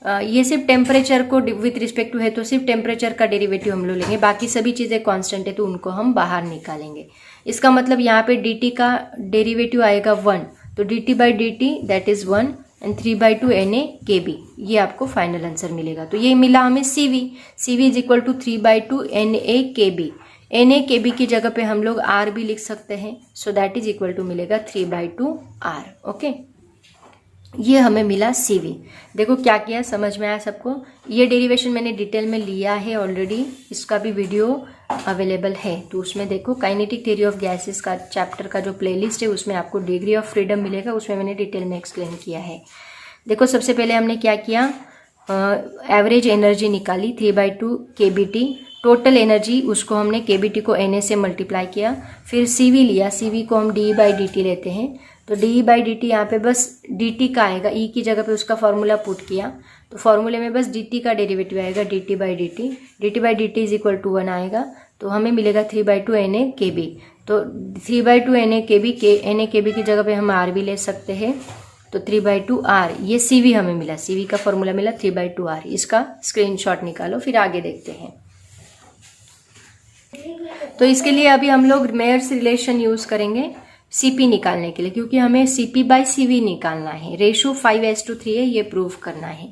ये सिर्फ टेम्परेचर को विथ रिस्पेक्ट टू है तो सिर्फ टेम्परेचर का डेरिवेटिव हम लोग लेंगे, बाकी सभी चीज़ें कांस्टेंट है तो उनको हम बाहर निकालेंगे। इसका मतलब यहाँ पे dt का डेरिवेटिव आएगा 1, तो dt/dt that is 1 and 3/2 NA/kB, ये आपको फाइनल आंसर मिलेगा। तो ये मिला हमें CV is equal to 3/2 NA/kB। NA/kB की जगह पे हम लोग R भी लिख सकते हैं, so that is equal to मिलेगा 3/2 R। ओके, ये हमें मिला CV। देखो क्या किया, समझ में आया सबको। ये डेरिवेशन मैंने डिटेल में लिया है ऑलरेडी, इसका भी वीडियो अवेलेबल है, तो उसमें देखो काइनेटिक थ्योरी ऑफ गैसेस का चैप्टर का जो प्लेलिस्ट है उसमें आपको डिग्री ऑफ फ्रीडम मिलेगा, उसमें मैंने डिटेल में एक्सप्लेन किया है। देखो सबसे पहले हमने क्या किया, एवरेज एनर्जी निकाली 3/2 kBt। टोटल एनर्जी उसको हमने kBt को Na से मल्टीप्लाई किया, फिर CV लिया, CV को हम DE/dt लेते हैं, तो DE/dt यहाँ पे बस dt का आएगा, E की जगह पे उसका फॉर्मूला पुट किया तो फॉर्मूले में बस dt का डेरिवेटिव आएगा dt/dt इज इक्वल टू 1 आएगा। तो हमें मिलेगा 3/2 NaKb। तो 3/2 NaKb की जगह पे हम R भी ले सकते हैं, तो 3/2 R, ये CV हमें मिला, CV का फॉर्मूला मिला 3/2 R। इसका स्क्रीनशॉट निकालो, फिर आगे देखते हैं। तो इसके लिए अभी हम लोग मेयर्स रिलेशन यूज करेंगे CP निकालने के लिए, क्योंकि हमें CP/CV निकालना है। रेशो 5:3 है, ये प्रूव करना है।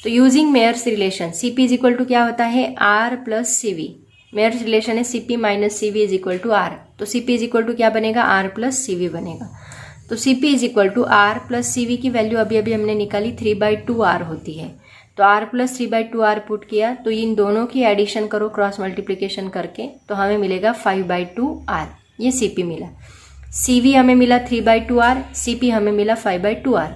तो using Mayer's relation CP is equal to क्या होता है, R plus CV। Mayer's relation है CP minus CV is equal to R। तो CP इज इक्वल टू क्या बनेगा, R प्लस CV बनेगा। तो CP is equal to R plus CV की वैल्यू अभी अभी हमने निकाली 3/2 R होती है। तो R प्लस 3/2 R पुट किया, तो इन दोनों की एडिशन करो क्रॉस मल्टीप्लिकेशन करके, तो हमें मिलेगा 5/2 R। ये CP मिला। CV हमें मिला 3/2 R, CP हमें मिला 5/2 R।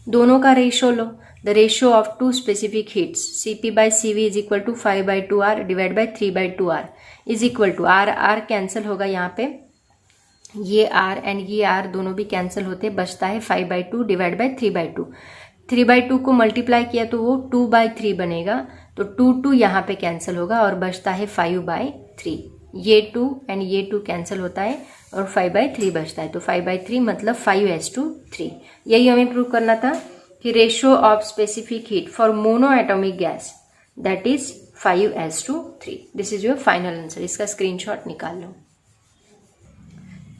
दोनों का रेशो लो, the ratio of two specific heats CP/CV is equal to 5/2 R divide by 3/2 R is equal to R cancel होगा यहाँ पे, ये R एंड ये R दोनों भी कैंसिल होते, बचता है 5/2 डिवाइड बाई 3/2। 3/2 को मल्टीप्लाई किया तो वो 2/3 बनेगा, तो 2 यहाँ पे कैंसिल होगा और बचता है 5/3। ये 2 एंड ये 2 कैंसिल होता है और 5/3 बचता है, तो 5/3 मतलब 5:3। यही हमें प्रूव करना था कि ratio of specific heat for mono atomic gas that is 5:3। This is your final answer. इसका स्क्रीनशॉट निकाल लो।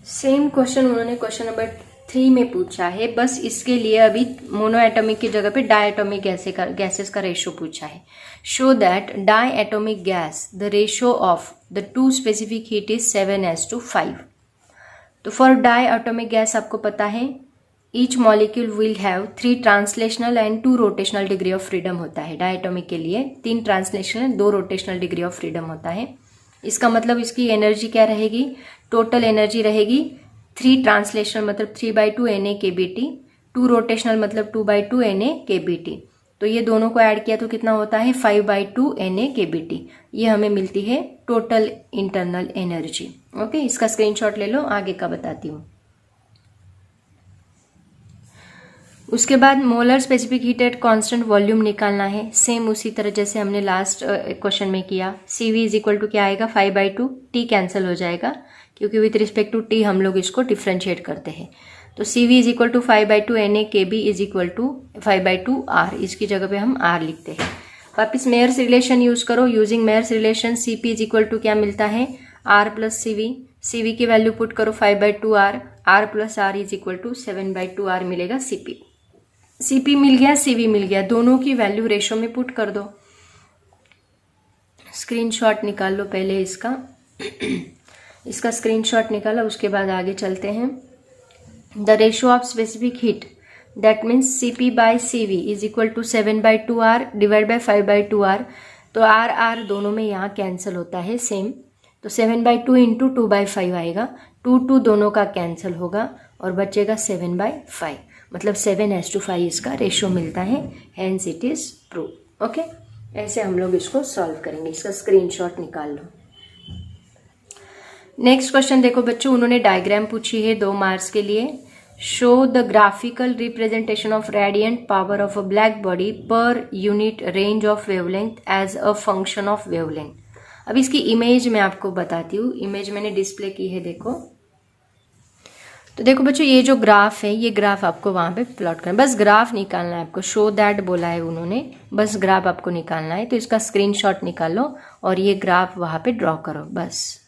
सेम क्वेश्चन उन्होंने क्वेश्चन नंबर 3 में पूछा है, बस इसके लिए अभी मोनो एटॉमिक की जगह पे डायएटॉमिक गैसेस का रेशियो पूछा है। Show that diatomic gas the ratio of the two specific heat is 7:5। तो फॉर डायएटॉमिक गैस आपको पता है each molecule will have 3 translational and 2 rotational degree of freedom होता है। डायएटॉमिक के लिए 3 translational 2 rotational degree of freedom होता है। इसका मतलब इसकी एनर्जी क्या रहेगी, टोटल एनर्जी रहेगी 3 ट्रांसलेशनल मतलब 3/2 NaKBT, 2 रोटेशनल मतलब 2/2 NaKBT। तो ये दोनों को ऐड किया तो कितना होता है 5/2 NaKBT। ये हमें मिलती है टोटल इंटरनल एनर्जी। ओके, इसका स्क्रीनशॉट ले लो, आगे का बताती हूँ। उसके बाद molar specific heat at constant volume निकालना है, सेम उसी तरह जैसे हमने लास्ट क्वेश्चन में किया। CV इज इक्वल टू क्या आएगा 5/2, T कैंसिल हो जाएगा क्योंकि विथ रिस्पेक्ट टू T हम लोग इसको डिफ्रेंशिएट करते हैं। तो CV is equal to 5/2 NaKB is equal to 5/2 R। इसकी जगह पे हम R लिखते हैं। वापिस मेयर्स रिलेशन यूज करो। Using Mayer's relation CP is equal to क्या मिलता है R प्लस CV की वैल्यू पुट करो 5/2 R plus R is equal to 7/2 R मिलेगा CP मिल गया, CV मिल गया, दोनों की वैल्यू रेशो में पुट कर दो। स्क्रीनशॉट निकाल लो पहले इसका स्क्रीनशॉट निकाला, उसके बाद आगे चलते हैं। The ratio of specific heat that means CP/CV is equal to 7/2 R divide by 5/2 R। तो R दोनों में यहाँ कैंसिल होता है सेम, तो 7/2 इंटू 2/5 आएगा। 2 दोनों का कैंसिल होगा और बचेगा 7/5, मतलब 7:5 इसका रेशियो मिलता है। Hence it is prove. Okay, ऐसे हम लोग इसको सॉल्व करेंगे। इसका स्क्रीनशॉट निकाल लो। नेक्स्ट क्वेश्चन देखो बच्चों, उन्होंने डायग्राम पूछी है 2 मार्क्स के लिए। Show the graphical representation of radiant power of a black body per unit range of wavelength as a function of wavelength. अब इसकी इमेज मैं आपको बताती हूँ। इमेज मैंने डिस्प्ले की है, देखो। तो देखो बच्चों, ये जो ग्राफ है, ये ग्राफ आपको वहां पे प्लॉट करना, बस ग्राफ निकालना है आपको। शो दैट बोला है उन्होंने, बस ग्राफ आपको निकालना है। तो इसका स्क्रीनशॉट निकाल लो और ये ग्राफ वहां पे ड्रॉ करो बस।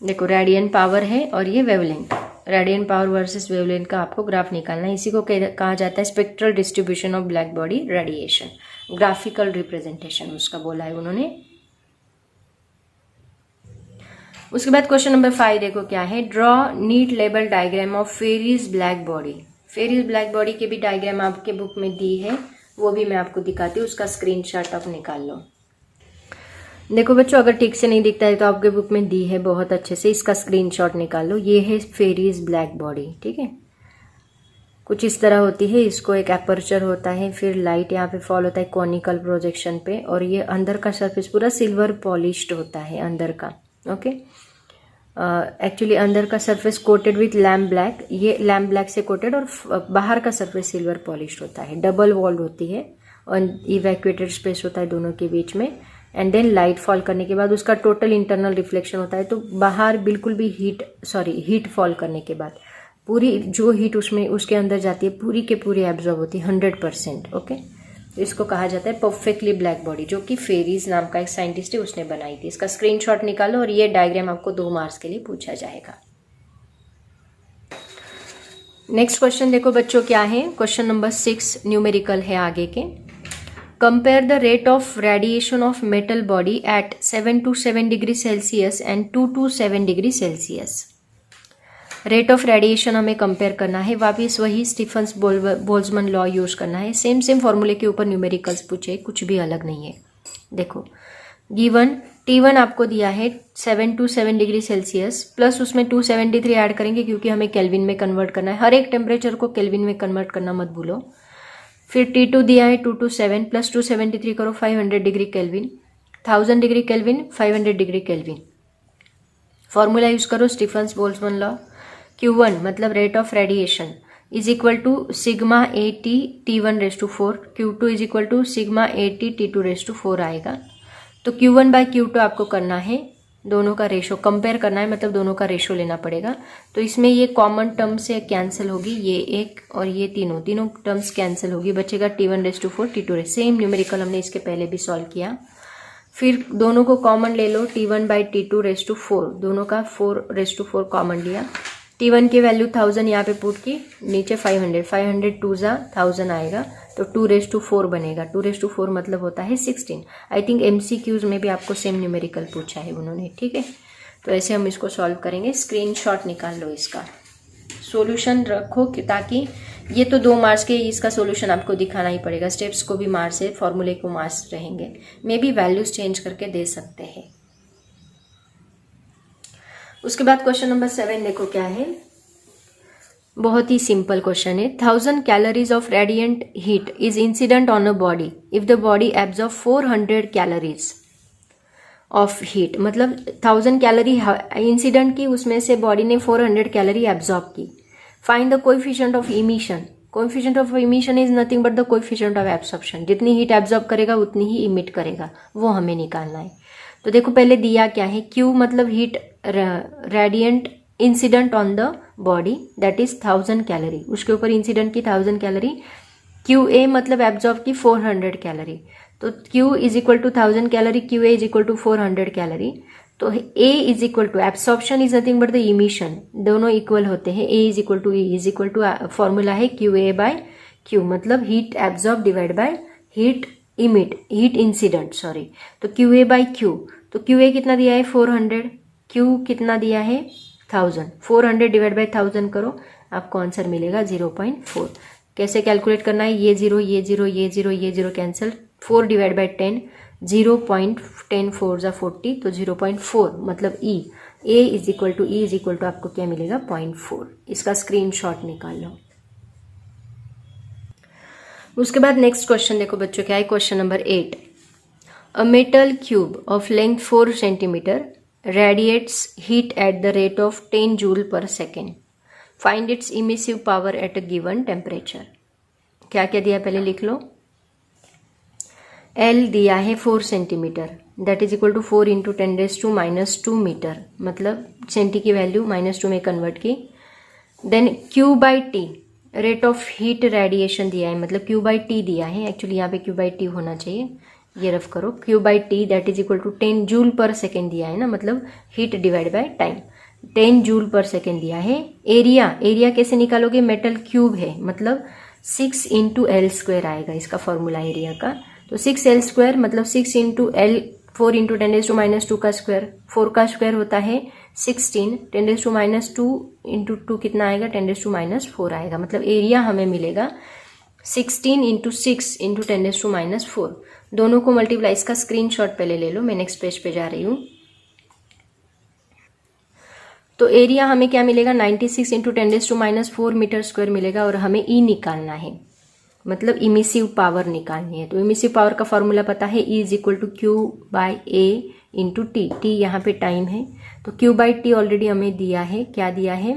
देखो, रेडियन पावर है और ये wavelength, radian power versus wavelength का आपको ग्राफ निकालना है। इसी को कहा जाता है spectral distribution of black body radiation. Graphical representation उसका बोला है उन्होंने। उसके बाद क्वेश्चन नंबर 5 देखो क्या है। Draw neat label diagram of Ferry's black body. Ferry's black body के भी डायग्राम आपके बुक में दी है, वो भी मैं आपको दिखाती हूँ। उसका स्क्रीनशॉट आप निकाल लो। देखो बच्चों, अगर ठीक से नहीं दिखता है तो आपके बुक में दी है बहुत अच्छे से। इसका स्क्रीनशॉट निकाल लो। ये है फेरीज ब्लैक बॉडी, ठीक है। कुछ इस तरह होती है। इसको एक एपर्चर होता है, फिर लाइट यहाँ पे फॉल होता है कॉनिकल प्रोजेक्शन पे, और ये अंदर का सरफेस पूरा सिल्वर पॉलिश्ड होता है अंदर का। ओके, एक्चुअली अंदर का surface coated with lamp black, ये लैम्प ब्लैक से कोटेड, और बाहर का सरफेस सिल्वर पॉलिश्ड होता है। डबल वॉल्ड होती है और इवैक्यूएटेड स्पेस होता है दोनों के बीच में। एंड देन लाइट फॉल करने के बाद उसका टोटल इंटरनल रिफ्लेक्शन होता है। तो बाहर बिल्कुल भी हीट फॉल करने के बाद पूरी जो हीट उसमें उसके अंदर जाती है पूरी के पूरी एब्जॉर्ब होती है 100%। ओके, तो इसको कहा जाता है परफेक्टली ब्लैक बॉडी, जो कि फेरीज नाम का एक साइंटिस्ट है उसने बनाई थी। इसका स्क्रीनशॉट निकालो और ये डायग्राम आपको 2 मार्क्स के लिए पूछा जाएगा। नेक्स्ट क्वेश्चन देखो बच्चों क्या है, क्वेश्चन नंबर 6 न्यूमेरिकल है आगे के। Compare the rate of radiation of metal body at 7 to 7 degree Celsius and 2 to 7 degree Celsius. Rate of radiation हमें कंपेयर करना है, वापिस वही स्टीफन्स बोल्ट्जमैन लॉ यूज करना है। सेम फॉर्मूले के ऊपर न्यूमेरिकल्स पूछे, कुछ भी अलग नहीं है। देखो गिवन T1 आपको दिया है 7 to 7 डिग्री सेल्सियस प्लस उसमें 273 ऐड करेंगे क्योंकि हमें केल्विन में कन्वर्ट करना है। हर एक टेम्परेचर को केल्विन में कन्वर्ट करना मत भूलो। फिर T2 दिया है 2 to 7 प्लस 273 करो 500 degree kelvin, 1000 degree kelvin, 500 degree kelvin. Formula use करो स्टीफन्स बोल्ट्जमैन लॉ। Q1 मतलब rate of radiation is equal to sigma AT T1/4, Q2 is equal to sigma AT T2/4 आएगा। तो Q1 bye Q2 आपको करना है, दोनों का ratio compare करना है, मतलब दोनों का रेशो लेना पड़ेगा। तो इसमें ये कॉमन टर्म से कैंसिल होगी, ये एक और ये तीनों टर्म्स कैंसिल होगी, बचेगा T1/4 T2। सेम न्यूमेरिकल हमने इसके पहले भी सॉल्व किया। फिर दोनों को कॉमन ले लो, T1 बाई T2/4, दोनों का 4/4 कॉमन लिया। T1 की वैल्यू 1000 यहाँ पे पुट की, नीचे 500 2 जा 1000 आएगा, तो 2/4 बनेगा। 2/4 मतलब होता है 16। आई थिंक MCQs में भी आपको सेम न्यूमेरिकल पूछा है उन्होंने, ठीक है। तो ऐसे हम इसको सॉल्व करेंगे। स्क्रीनशॉट निकाल लो, इसका सॉल्यूशन रखो ताकि ये तो 2 मार्क्स के, इसका सॉल्यूशन आपको दिखाना ही पड़ेगा। स्टेप्स को भी मार्क्स है, फॉर्मूले को मार्क्स रहेंगे, मे बी वैल्यूज चेंज करके दे सकते हैं। उसके बाद क्वेश्चन नंबर 7 देखो क्या है, बहुत ही सिंपल क्वेश्चन है। 1000 calories of radiant heat is incident on a body if the body absorb 400 calories of heat. मतलब 1000 कैलोरी इंसिडेंट की, उसमें से बॉडी ने 400 कैलोरी एब्जॉर्ब की। Find the coefficient of emission. Coefficient of emission is nothing but the coefficient of absorption. जितनी heat absorb करेगा उतनी ही emit करेगा, वो हमें निकालना है। तो देखो पहले दिया क्या है, Q मतलब heat radiant incident on the body that is 1000 calorie, उसके ऊपर इंसिडेंट की 1000 कैलोरी। QA मतलब एब्जॉर्ब की 400 कैलोरी, तो Q is equal to 1000 calorie, QA is equal to 400 calorie. तो A is equal to absorption is nothing but the emission, दोनों equal होते हैं। A is equal to E is equal to formula है QA by Q, मतलब heat absorb divide by heat incident sorry. तो QA by Q, तो QA कितना दिया है 400, Q कितना दिया है 1000, 400 डिवाइड बाई 1000 करो, आपको आंसर मिलेगा 0.4। कैसे कैलकुलेट करना है, ये 0 ये 0 ये 0 ये 0 कैंसिल, 4 डिवाइड बाई 10 0.10 4 जा 40, तो 0.4 मतलब E। A is equal to E is equal to आपको क्या मिलेगा 0.4। इसका स्क्रीनशॉट निकाल लो। उसके बाद नेक्स्ट क्वेश्चन देखो बच्चों क्या है, question number 8। A metal cube of length 4 centimetre radiates heat at the rate of 10 joule per second. Find its emissive power at a given temperature. क्या क्या दिया पहले लिख लो। L दिया है 4 centimetre, that is equal to 4 into 10⁻² metre, मतलब centi की वैल्यू -2 में कन्वर्ट की। Then Q by T rate of heat radiation दिया है, मतलब Q बाई T दिया है, एक्चुअली यहाँ पे Q बाई T होना चाहिए, ये रफ करो। Q by T that is equal to 10 joule per second दिया है ना, मतलब heat divide by time, 10 joule per second दिया है। एरिया कैसे निकालोगे, मेटल क्यूब है मतलब 6 इंटू L² आएगा इसका फॉर्मूला एरिया का। तो 6L² मतलब 6 इंटू L 4 इंटू 10⁻² का स्क्वायर, 4 का स्क्वायर होता है 16, 10⁻² इंटू 2 कितना आएगा 10⁻4 आएगा, मतलब एरिया हमें मिलेगा 16 इंटू 6 इंटू 10⁻4। दोनों को मल्टीप्लाई, इसका स्क्रीनशॉट पहले ले लो, मैं नेक्स्ट पेज पे जा रही हूँ। तो एरिया हमें क्या मिलेगा 96 इंटू 10⁻4 मीटर स्क्वायर मिलेगा, और हमें E निकालना है, मतलब इमिसिव पावर निकालनी है। तो इमिसिव पावर का फॉर्मूला पता है, E is equal to Q by A into T, T यहाँ पे टाइम है, तो Q बाई T ऑलरेडी हमें दिया है, क्या दिया है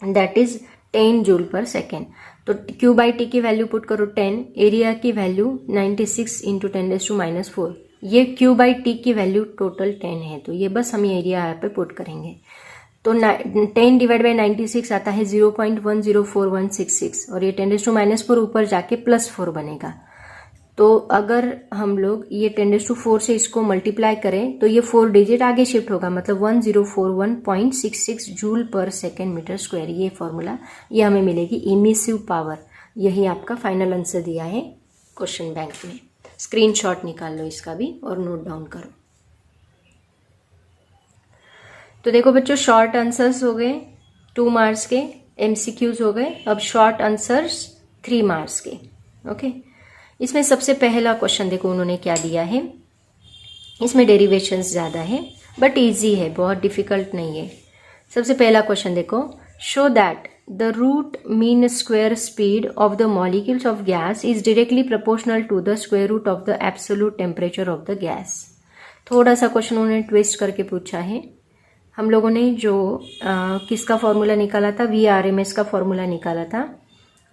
that is 10 joule per second. तो Q बाई T की वैल्यू पुट करो 10, एरिया की वैल्यू 96 इंटू 10⁻4, ये Q बाई टी की वैल्यू टोटल 10 है, तो ये बस हम एरिया यहाँ पे पुट करेंगे। तो 10 डिवाइड बाई 96 आता है 0.104166 और ये 10⁻⁴ ऊपर जाके +4 बनेगा। तो अगर हम लोग ये 10⁴ से इसको मल्टीप्लाई करें तो ये 4 डिजिट आगे शिफ्ट होगा, मतलब 1041.66 joule per second metre square. ये फॉर्मूला ये हमें मिलेगी इमिसिव पावर। यही आपका फाइनल आंसर दिया है क्वेश्चन बैंक में। स्क्रीनशॉट निकाल लो इसका भी और नोट डाउन करो। तो देखो बच्चों, शॉर्ट आंसर्स हो गए 2 मार्क्स के, MCQs हो गए। अब शॉर्ट आंसर्स 3 मार्क्स के। ओके, इसमें सबसे पहला क्वेश्चन देखो उन्होंने क्या दिया है। इसमें डेरिवेशंस ज़्यादा है बट इजी है, बहुत डिफिकल्ट नहीं है। सबसे पहला क्वेश्चन देखो, show that the root mean square speed of the molecules of gas is directly proportional to the square root of the absolute temperature of the gas. थोड़ा सा क्वेश्चन उन्होंने ट्विस्ट करके पूछा है। हम लोगों ने जो किसका फॉर्मूला निकाला था, VRMS का फॉर्मूला निकाला था,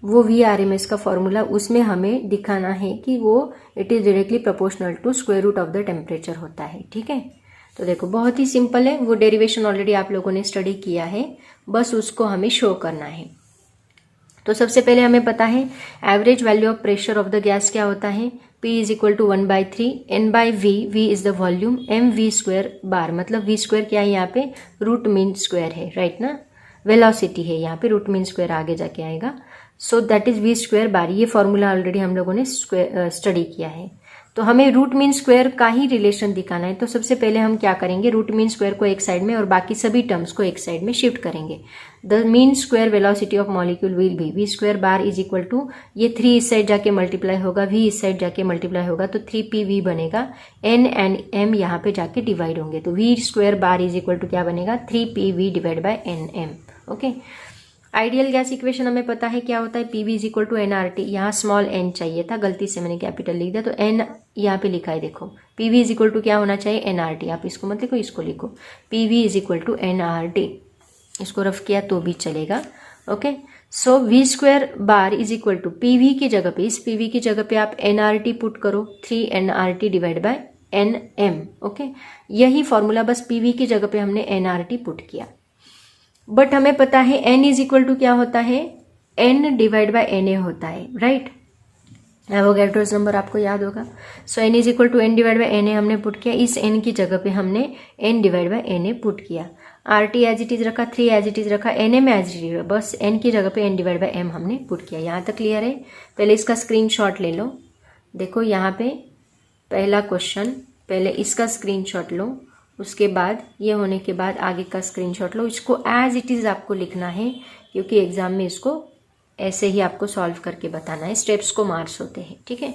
वो VRMS का फॉर्मूला उसमें हमें दिखाना है कि वो it is directly proportional to square root of the temperature होता है। ठीक है, तो देखो बहुत ही सिंपल है, वो डेरिवेशन ऑलरेडी आप लोगों ने स्टडी किया है, बस उसको हमें शो करना है। तो सबसे पहले हमें पता है average value of pressure of the gas क्या होता है, P is equal to 1/3 N/V, V is the volume, mv² bar, मतलब v² क्या है यहाँ पे, रूट मीन स्क्वायर है, राइट ना, वेलोसिटी है यहाँ पे, रूट मीन स्क्वायर आगे जाके आएगा। So that is v² bar. ये फॉर्मूला ऑलरेडी हम लोगों ने स्टडी किया है। तो हमें रूट मीन स्क्वायर का ही रिलेशन दिखाना है। तो सबसे पहले हम क्या करेंगे, रूट मीन स्क्वायर को एक साइड में और बाकी सभी टर्म्स को एक साइड में शिफ्ट करेंगे। The mean square velocity of molecule will be v² bar is equal to, ये 3 इस साइड जाके मल्टीप्लाई होगा, v इस साइड जाके मल्टीप्लाई होगा, तो 3pv बनेगा, n एंड m यहाँ पे जाके डिवाइड होंगे, तो v² bar is equal to क्या बनेगा, 3pv divide by nm। Okay, ideal gas equation हमें पता है क्या होता है, PV is equal to nRT। यहाँ स्मॉल n चाहिए था, गलती से मैंने कैपिटल लिख दिया, तो n यहाँ पे लिखा है, देखो PV इज इक्वल टू क्या होना चाहिए, nRT। आप इसको मत लिखो, इसको लिखो, PV is equal to nRT। इसको रफ किया तो भी चलेगा। Okay, so v² bar is equal to PV की जगह पे, इस PV की जगह पे आप nRT पुट करो, 3nRT divide by nm। Okay, यही फॉर्मूला, बस PV की जगह पे हमने nRT पुट किया। बट हमें पता है n इज इक्वल टू क्या होता है, n डिवाइड बाय na होता है, राइट। एवोगैड्रोस नंबर आपको याद होगा। So n is equal to n divide by na हमने पुट किया, इस n की जगह पे हमने n divide by na put किया, RT एज इट इज रखा, 3 एज इट इज रखा, na में एज इट इज, बस n की जगह पे n डिवाइड बाय m हमने पुट किया। यहाँ तक क्लियर है। पहले इसका स्क्रीनशॉट ले लो। देखो यहाँ पे पहला क्वेश्चन, पहले इसका स्क्रीनशॉट लो, उसके बाद ये होने के बाद आगे का स्क्रीनशॉट लो। इसको एज इट इज़ आपको लिखना है, क्योंकि एग्जाम में इसको ऐसे ही आपको सॉल्व करके बताना है, स्टेप्स को मार्क्स होते हैं। ठीक है,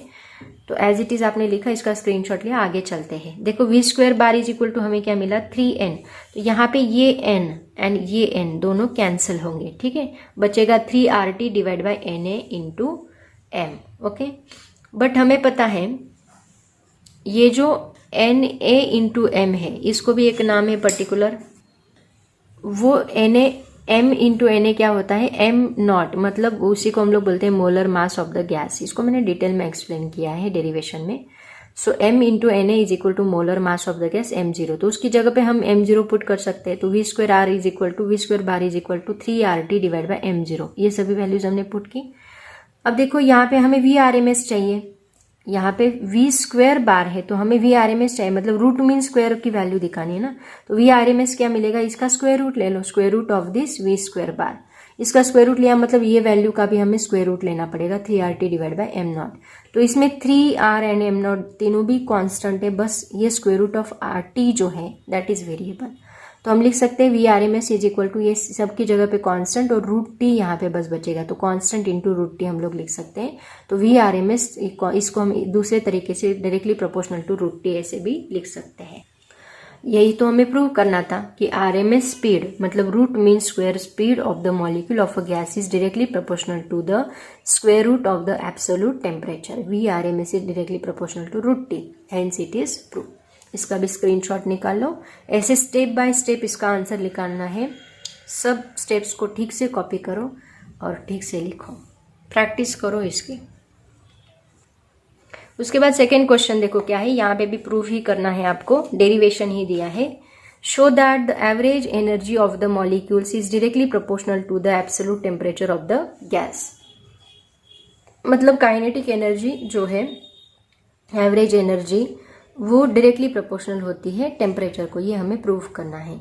तो एज इट इज़ आपने लिखा, इसका स्क्रीनशॉट लिया, आगे चलते हैं। देखो v² bar is equal to हमें क्या मिला, 3n। तो यहाँ पे ये n एंड ये n दोनों कैंसिल होंगे। ठीक है, बचेगा 3RT divide by na into m। Okay, but हमें पता है ये जो Na इंटू m है, इसको भी एक नाम है पर्टिकुलर, वो m इंटू na क्या होता है, m0, मतलब उसी को हम लोग बोलते हैं molar mass of the gas. इसको मैंने डिटेल में एक्सप्लेन किया है डेरिवेशन में। So m into na is equal to molar mass of the gas m0, तो उसकी जगह पे हम m0 पुट कर सकते हैं। तो v² r is equal to v² bar is equal to 3RT divide by m0। ये सभी वैल्यूज हमने पुट की। अब देखो यहाँ पे हमें VRMS चाहिए, यहाँ पे v² बार है तो हमें VRMS चाहिए, मतलब रूट मीन स्क्वायर की वैल्यू दिखानी है ना। तो VRMS क्या मिलेगा, इसका स्क्वायर रूट ले लो, square root of this v² bar. इसका स्क्वायर रूट लिया, मतलब ये वैल्यू का भी हमें स्क्वायर रूट लेना पड़ेगा, 3RT डिवाइड बाई m0। तो इसमें 3R एंड m0 तीनों भी कांस्टेंट है, बस ये स्क्वायर रूट ऑफ RT जो है दैट इज वेरिएबल। तो हम लिख सकते हैं VRMS इज इक्वल टू, ये सब की जगह पे कांस्टेंट और रूट टी यहाँ पे बस बचेगा, तो कांस्टेंट इंटू रूट टी हम लोग लिख सकते हैं। तो VRMS इसको हम दूसरे तरीके से directly proportional to root T ऐसे भी लिख सकते हैं। यही तो हमें प्रूव करना था कि RMS स्पीड मतलब root mean square speed of the molecule of a gas is directly proportional to the square root of the absolute temperature. VRMS is directly proportional to root T, hence it is prove. इसका भी screenshot निकाल लो। ऐसे step by step इसका answer निकालना है, सब steps को ठीक से कॉपी करो और ठीक से लिखो, प्रैक्टिस करो इसकी। उसके बाद सेकेंड क्वेश्चन देखो क्या है, यहाँ पे भी प्रूफ ही करना है आपको, डेरिवेशन ही दिया है। Show that the average energy of the molecules is directly proportional to the absolute temperature of the gas. मतलब काइनेटिक एनर्जी जो है, एवरेज एनर्जी, वो डायरेक्टली प्रोपोर्शनल होती है टेम्परेचर को, ये हमें प्रूव करना है।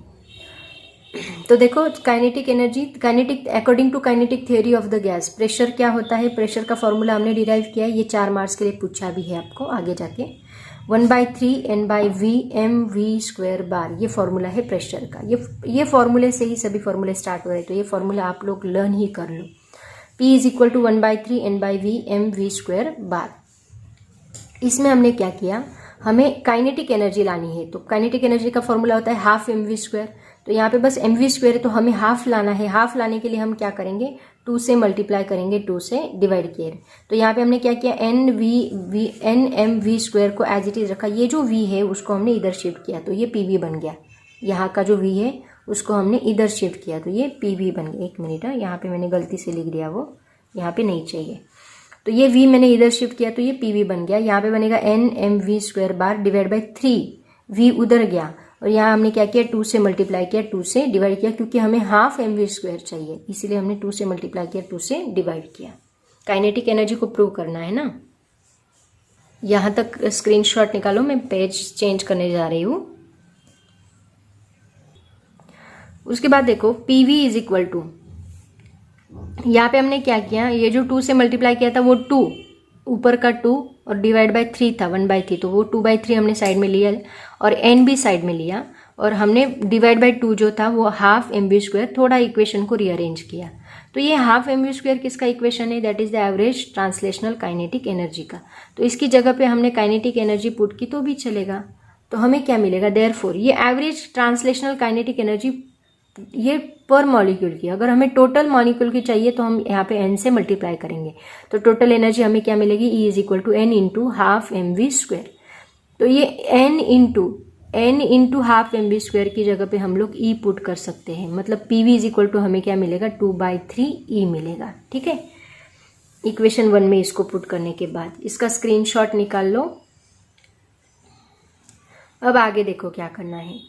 तो देखो kinetic energy, kinetic according to kinetic theory of the gas, pressure क्या होता है, प्रेशर का फॉर्मूला हमने डिराइव किया है, ये 4 मार्क्स के लिए पूछा भी है आपको आगे जाके। 1/3 N/V mv² बार, ये फॉर्मूला है प्रेशर का। ये फॉर्मूले से ही सभी फॉर्मूले स्टार्ट हो रहे, तो ये फॉर्मूला आप लोग लर्न ही कर लो। P = 1/3 N/V mv² बार। इसमें हमने क्या किया, हमें काइनेटिक एनर्जी लानी है, तो काइनेटिक एनर्जी का फॉर्मूला होता है ½ mv²। तो यहाँ पे बस mv² है, तो हमें हाफ लाना है। हाफ लाने के लिए हम क्या करेंगे, 2 से मल्टीप्लाई करेंगे, 2 से डिवाइड किए। तो यहाँ पे हमने क्या किया, nmv² को एज इट इज रखा। ये जो v है उसको हमने इधर शिफ्ट किया, तो ये pv बन गया। यहाँ का जो v है उसको हमने इधर शिफ्ट किया, तो ये pv बन गया। 1 मिनट, यहाँ पे मैंने गलती से लिख दिया, वो यहाँ पे नहीं चाहिए। तो ये v मैंने इधर शिफ्ट किया, तो ये pv बन गया। यहाँ पे बनेगा nmv² bar divide by 3, v उधर गया, और यहाँ हमने क्या किया, 2 से मल्टीप्लाई किया, 2 से डिवाइड किया, क्योंकि हमें ½ mv² चाहिए, इसीलिए हमने 2 से मल्टीप्लाई किया, 2 से डिवाइड किया। काइनेटिक एनर्जी को प्रूव करना है ना। यहाँ तक स्क्रीनशॉट निकालो, मैं पेज चेंज करने जा रही हूँ। उसके बाद देखो PV = यहाँ पे हमने क्या किया, ये जो 2 से मल्टीप्लाई किया था वो 2, ऊपर का 2 और डिवाइड बाय 3 था, 1/3, तो वो 2/3 हमने साइड में लिया और n भी साइड में लिया, और हमने डिवाइड बाय 2 जो था वो ½ mv², थोड़ा इक्वेशन को रीअरेंज किया। तो ये ½ mv² किसका इक्वेशन है, that is the average translational kinetic energy का। तो इसकी जगह पे हमने काइनेटिक एनर्जी पुट की तो भी चलेगा। तो हमें क्या मिलेगा, देयरफॉर ये एवरेज ट्रांसलेशनल काइनेटिक एनर्जी, ये पर मॉलिक्यूल की। अगर हमें टोटल मॉलिक्यूल की चाहिए तो हम यहाँ पे n से मल्टीप्लाई करेंगे, तो टोटल एनर्जी हमें क्या मिलेगी, E = n × ½ mv²। तो ये n × ½ mv² की जगह पे हम लोग E पुट कर सकते हैं, मतलब PV = हमें क्या मिलेगा, 2/3 E मिलेगा। ठीक है, इक्वेशन 1 में इसको पुट करने के बाद इसका स्क्रीनशॉट निकाल लो। अब आगे देखो क्या करना है।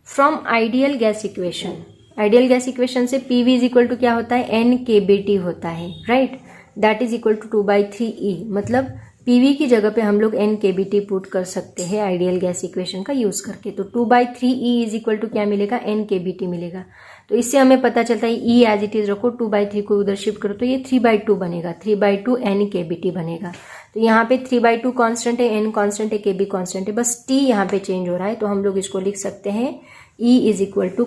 From ideal gas equation, ideal gas equation से PV = क्या होता है, NkBT होता है, right, that is equal to 2/3 E। मतलब PV की जगह पे हम लोग NkBT पुट कर सकते हैं आइडियल गैस इक्वेशन का यूज करके। तो 2/3 E = क्या मिलेगा, NkBT मिलेगा। तो इससे हमें पता चलता है E एज इट इज रखो, 2/3 को उधर शिफ्ट करो, तो ये 3/2 बनेगा, 3/2 NkBT बनेगा। तो यहाँ पे 3/2 कांस्टेंट है, n कांस्टेंट है, kb कांस्टेंट है, बस t यहाँ पे चेंज हो रहा है, तो हम लोग इसको लिख सकते हैं E =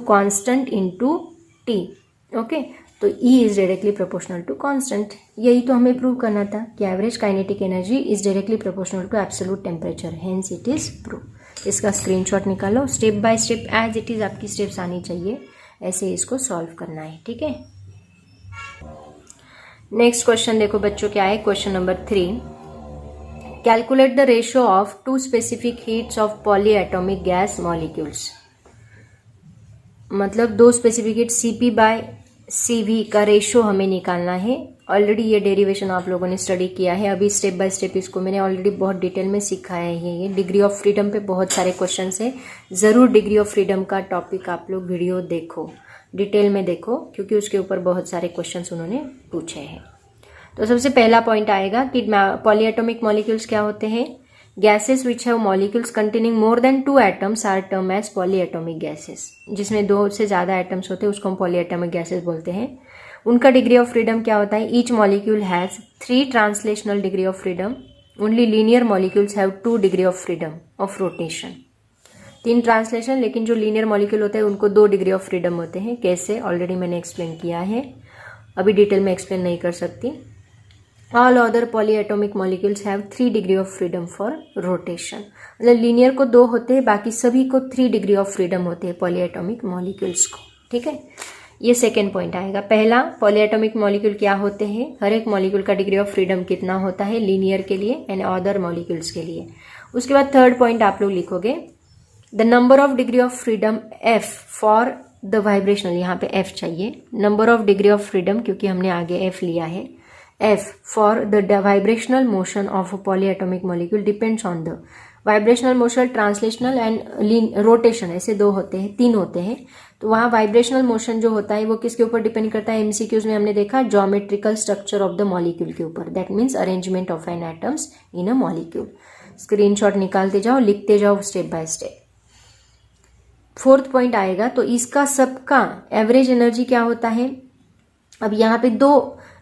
constant into t। Okay, तो E is directly proportional to constant. यही तो हमें प्रूव करना था कि average kinetic energy is directly proportional to absolute temperature, hence it is prove. इसका स्क्रीनशॉट निकालो, step by step as it is आपकी स्टेप्स आनी चाहिए, ऐसे इसको सॉल्व करना है। ठीक है, नेक्स्ट क्वेश्चन देखो बच्चों क्या है, question number 3। Calculate the ratio of 2 specific heats of polyatomic gas molecules. मतलब 2 स्पेसिफिक हीट CP/CV का रेशियो हमें निकालना है। ऑलरेडी ये डेरिवेशन आप लोगों ने स्टडी किया है, अभी स्टेप बाय स्टेप इसको मैंने ऑलरेडी बहुत डिटेल में सिखाया है। ये डिग्री ऑफ फ्रीडम पे बहुत सारे क्वेश्चंस है, ज़रूर डिग्री ऑफ फ्रीडम का टॉपिक आप लोग वीडियो देखो, डिटेल में देखो, क्योंकि उसके ऊपर बहुत सारे क्वेश्चंस उन्होंने पूछे हैं। तो सबसे पहला पॉइंट आएगा कि पॉलीएटॉमिक मॉलिक्यूल्स क्या होते हैं, gases which have molecules containing more than 2 atoms are term as polyatomic gases. जिसमें 2 से ज़्यादा एटम्स होते हैं उसको हम पॉलीएटॉमिक गैसेस बोलते हैं। उनका डिग्री ऑफ फ्रीडम क्या होता है, each molecule has 3 translational degree of freedom, only linear molecules have 2 degree of freedom of rotation. 3 translation, लेकिन जो लीनियर मॉलिक्यूल होते हैं उनको 2 डिग्री ऑफ फ्रीडम होते हैं। कैसे, ऑलरेडी मैंने एक्सप्लेन किया है, अभी डिटेल में एक्सप्लेन नहीं कर सकती। All other polyatomic molecules have 3 degree of freedom for rotation. मतलब लीनियर को 2 होते हैं, बाकी सभी को 3 डिग्री ऑफ फ्रीडम होते हैं पॉलीएटॉमिक मॉलिक्यूल्स को। ठीक है, ये सेकेंड पॉइंट आएगा। पहला, पॉलीएटॉमिक मॉलिक्यूल क्या होते हैं, हर एक मॉलिक्यूल का डिग्री ऑफ फ्रीडम कितना होता है लीनियर के लिए एंड अदर मॉलिक्यूल्स के लिए। उसके बाद थर्ड पॉइंट आप लोग लिखोगे, the number of degree of freedom F for the vibrational, यहाँ पे F चाहिए, number of degree of freedom, क्योंकि हमने आगे F लिया है, F for the vibrational motion of a polyatomic molecule depends on the vibrational motion, translational and rotation, ऐसे दो होते हैं, तीन होते हैं। तो वहाँ वाइब्रेशनल मोशन जो होता है वो किसके ऊपर डिपेंड करता है? एमसीक्यूज में हमने देखा geometrical structure of the molecule के ऊपर, that means arrangement of an atoms in a molecule. Screenshot निकालते जाओ, लिखते जाओ step by step. Fourth point आएगा तो इसका सबका एवरेज एनर्जी क्या होता है? अब यहाँ पे दो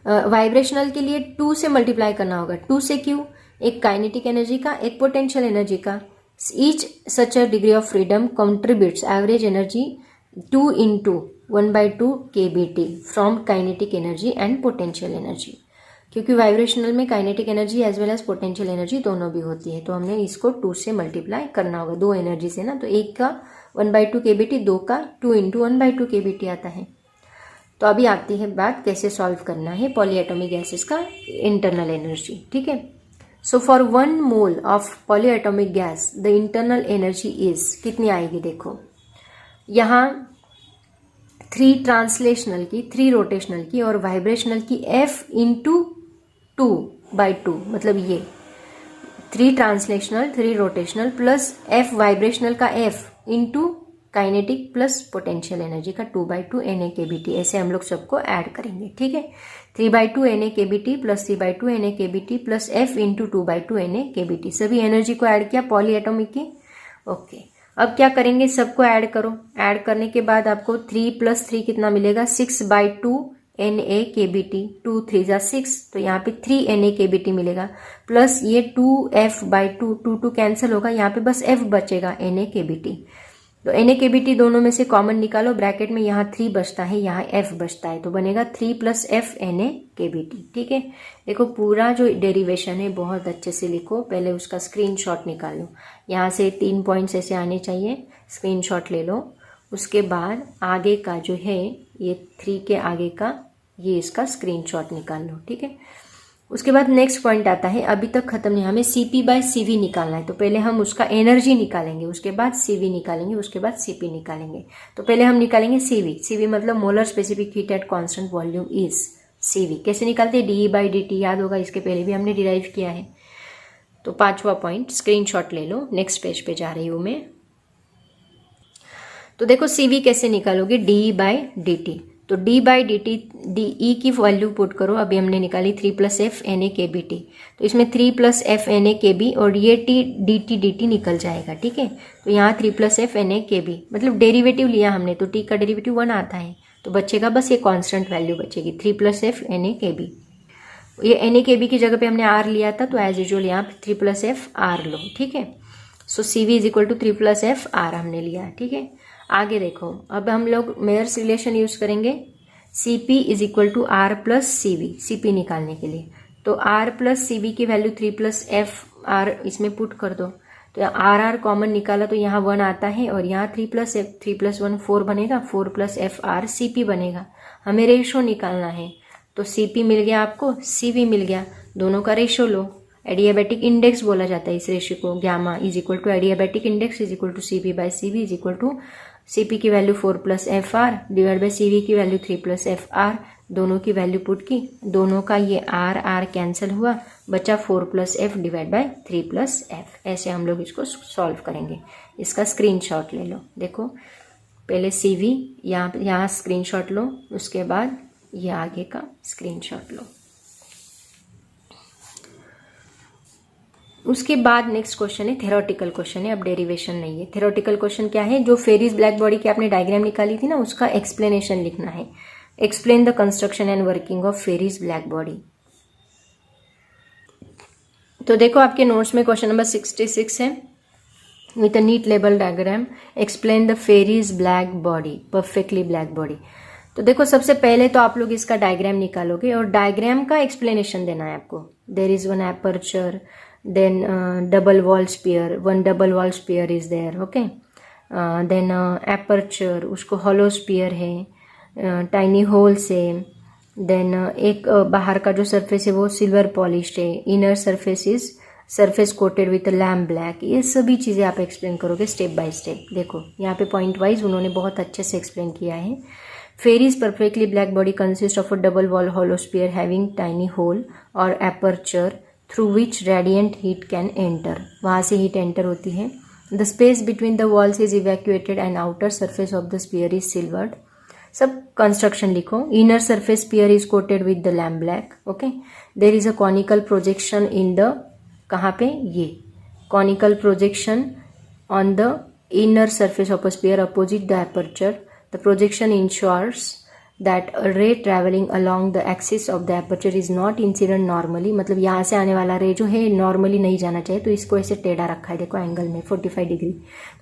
वाइब्रेशनल के लिए 2 से मल्टीप्लाई करना होगा। 2 से क्यों? एक काइनेटिक एनर्जी का, एक पोटेंशियल एनर्जी का। Each such a degree of freedom contributes average energy 2 into 1/2 kBT from kinetic energy and potential energy. क्योंकि वाइब्रेशनल में kinetic energy as well as potential energy दोनों भी होती है, तो हमने इसको 2 से मल्टीप्लाई करना होगा, दो एनर्जी से ना। तो एक का 1/2 kBT, दो का 2 into 1/2 kBT आता है। तो अभी आती है बात कैसे सॉल्व करना है पॉलीएटॉमिक गैसेस का इंटरनल एनर्जी, ठीक है। So for 1 mole of polyatomic gas the internal energy is, कितनी आएगी देखो, यहाँ 3 ट्रांसलेशनल की, 3 रोटेशनल की और वाइब्रेशनल की F into 2/2, मतलब ये 3 translational 3 rotational plus F vibrational का F into kinetic plus potential energy का 2/2 NA/kBT, ऐसे हम लोग सबको ऐड करेंगे, ठीक है। 3/2 NA/kBT plus 3/2 NA/kBT plus F into 2/2 NA/kBT, सभी एनर्जी को ऐड किया पॉलीएटॉमिक की। ओके, अब क्या करेंगे, सबको ऐड करो। ऐड करने के बाद आपको 3 + 3 कितना मिलेगा? 6/2 NA/kBT, 2 3 जा 6, तो यहाँ पे 3 NA/kBT मिलेगा, प्लस ये 2F/2, 2 कैंसिल होगा, यहाँ पे बस F बचेगा NA/kBT। तो NA/kBT दोनों में से कॉमन निकालो, ब्रैकेट में यहाँ 3 बचता है, यहाँ F बचता है, तो बनेगा 3 + F NA/kBT, ठीक है। देखो पूरा जो डेरिवेशन है बहुत अच्छे से लिखो, पहले उसका स्क्रीनशॉट निकाल लो। यहाँ से 3 पॉइंट्स ऐसे आने चाहिए, स्क्रीनशॉट ले लो। उसके बाद आगे का जो है ये 3 के आगे का, ये इसका स्क्रीनशॉट निकाल लो, ठीक है। उसके बाद नेक्स्ट पॉइंट आता है, अभी तक खत्म नहीं, हमें CP/CV निकालना है। तो पहले हम उसका एनर्जी निकालेंगे, उसके बाद CV निकालेंगे, उसके बाद CP निकालेंगे। तो पहले हम निकालेंगे CV मतलब molar specific heat at constant volume is CV। कैसे निकालते हैं? DE/dt, याद होगा, इसके पहले भी हमने डिराइव किया है। तो 5वां पॉइंट स्क्रीनशॉट ले लो, नेक्स्ट पेज पे जा रही हूँ मैं। तो देखो CV कैसे निकालोगे? DE/dt, तो D/dt DE की वैल्यू पुट करो, अभी हमने निकाली 3 + F NA/kBT, तो इसमें 3 + F NA/kB और ये dt निकल जाएगा, ठीक है। तो यहाँ 3 + F NA/kB, मतलब डेरिवेटिव लिया हमने, तो t का डेरिवेटिव 1 आता है, तो बचेगा बस ये कांस्टेंट वैल्यू बचेगी 3 + F NA/kB। ये NA/kB की जगह पे हमने R लिया था, तो एज यूजुअल यहाँ 3 + F R लो, ठीक है। सो CV = 3 + F R हमने लिया, ठीक है। आगे देखो, अब हम लोग मेयर्स रिलेशन यूज करेंगे, CP = R + CV, CP निकालने के लिए। तो R + CV की वैल्यू 3 + F R इसमें पुट कर दो, तो R कॉमन निकाला तो यहाँ 1 आता है, और यहाँ 3 + F 3 + 1 4 बनेगा, 4 + F R CP बनेगा। हमें रेशो निकालना है, तो CP मिल गया आपको, CV मिल गया, दोनों का रेशो लो। एडियाबैटिक इंडेक्स बोला जाता है इस रेशो को, gamma = adiabatic index = CP/CV CP की value 4 + FR divide by CV की वैल्यू 3 + FR, दोनों की वैल्यू पुट की, दोनों का ये R कैंसिल हुआ, बचा 4 + F डिवाइड बाई 3 + F। ऐसे हम लोग इसको सॉल्व करेंगे। इसका स्क्रीनशॉट ले लो, देखो पहले CV यहाँ स्क्रीनशॉट लो, उसके बाद ये आगे का स्क्रीनशॉट लो। उसके बाद नेक्स्ट क्वेश्चन है थेरोटिकल क्वेश्चन है, अब डेरिवेशन नहीं है। थेरोटिकल क्वेश्चन क्या है? जो फेरिस ब्लैक बॉडी की आपने डायग्राम निकाली थी ना, उसका एक्सप्लेनेशन लिखना है। Explain the construction and working of Ferry's black body. तो देखो आपके नोट्स में क्वेश्चन नंबर 66 है, with a neat label diagram, explain the Ferry's black body, perfectly black body. तो देखो सबसे पहले तो आप लोग इसका डायग्राम निकालोगे और डायग्राम का एक्सप्लेनेशन देना है आपको। There is one aperture, then double wall sphere, one double wall sphere is there, okay, then aperture, उसको hollow sphere है, tiny holes है, then एक बाहर का जो surface है वो silver polished है, inner surface is surface coated with lamp black। ये सभी चीज़ें आप एक्सप्लेन करोगे स्टेप बाय स्टेप। देखो यहाँ पे पॉइंट वाइज उन्होंने बहुत अच्छे से एक्सप्लेन किया है। Fairy's perfectly black body consists of a double wall hollow sphere having tiny hole or aperture through which radiant heat can enter. वहाँ से heat enter होती है. The space between the walls is evacuated and outer surface of the sphere is silvered. सब construction लिखो. Inner surface sphere is coated with the lamp black. Okay. There is a conical projection in the कहाँ पे ये conical projection on the inner surface of a sphere opposite the aperture. The projection ensures that a ray traveling along the axis of the aperture is not incident normally. मतलब यहाँ से आने वाला रे जो है नॉर्मली नहीं जाना चाहिए, तो इसको ऐसे टेढ़ा रखा है देखो एंगल में 45 डिग्री.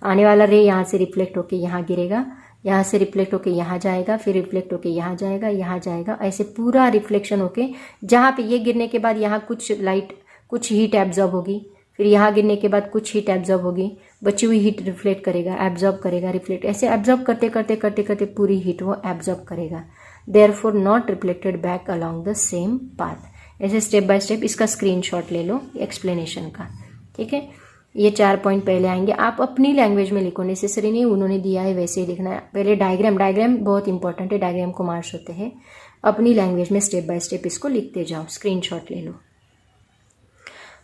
आने वाला रे यहाँ से रिफ्लेक्ट होके यहाँ गिरेगा, यहाँ से रिफ्लेक्ट होके यहाँ जाएगा, फिर रिफ्लेक्ट होके यहाँ जाएगा, यहाँ जाएगा, ऐसे पूरा रिफ्लेक्शन होके जहाँ पे ये गिरने के बाद यहाँ कुछ हीट एब्जॉर्ब होगी, फिर यहाँ गिरने के बाद कुछ हीट एब्जॉर्ब होगी, बची हुई हीट रिफ्लेक्ट करेगा, एब्जॉर्ब करेगा, रिफ्लेक्ट, ऐसे एब्जॉर्ब करते करते करते करते पूरी हीट वो एब्जॉर्ब करेगा. Therefore not reflected back along the same path. ऐसे स्टेप बाय स्टेप इसका स्क्रीनशॉट ले लो एक्सप्लेनेशन का. ठीक है, ये 4 पॉइंट पहले आएंगे. आप अपनी लैंग्वेज में लिखो, नेसेसरी नहीं उन्होंने दिया है वैसे ही लिखना है. पहले डायग्राम बहुत इंपॉर्टेंट है, डायग्राम को मार्क्स होते हैं. अपनी लैंग्वेज में स्टेप बाय स्टेप इसको लिखते जाओ, स्क्रीनशॉट ले लो.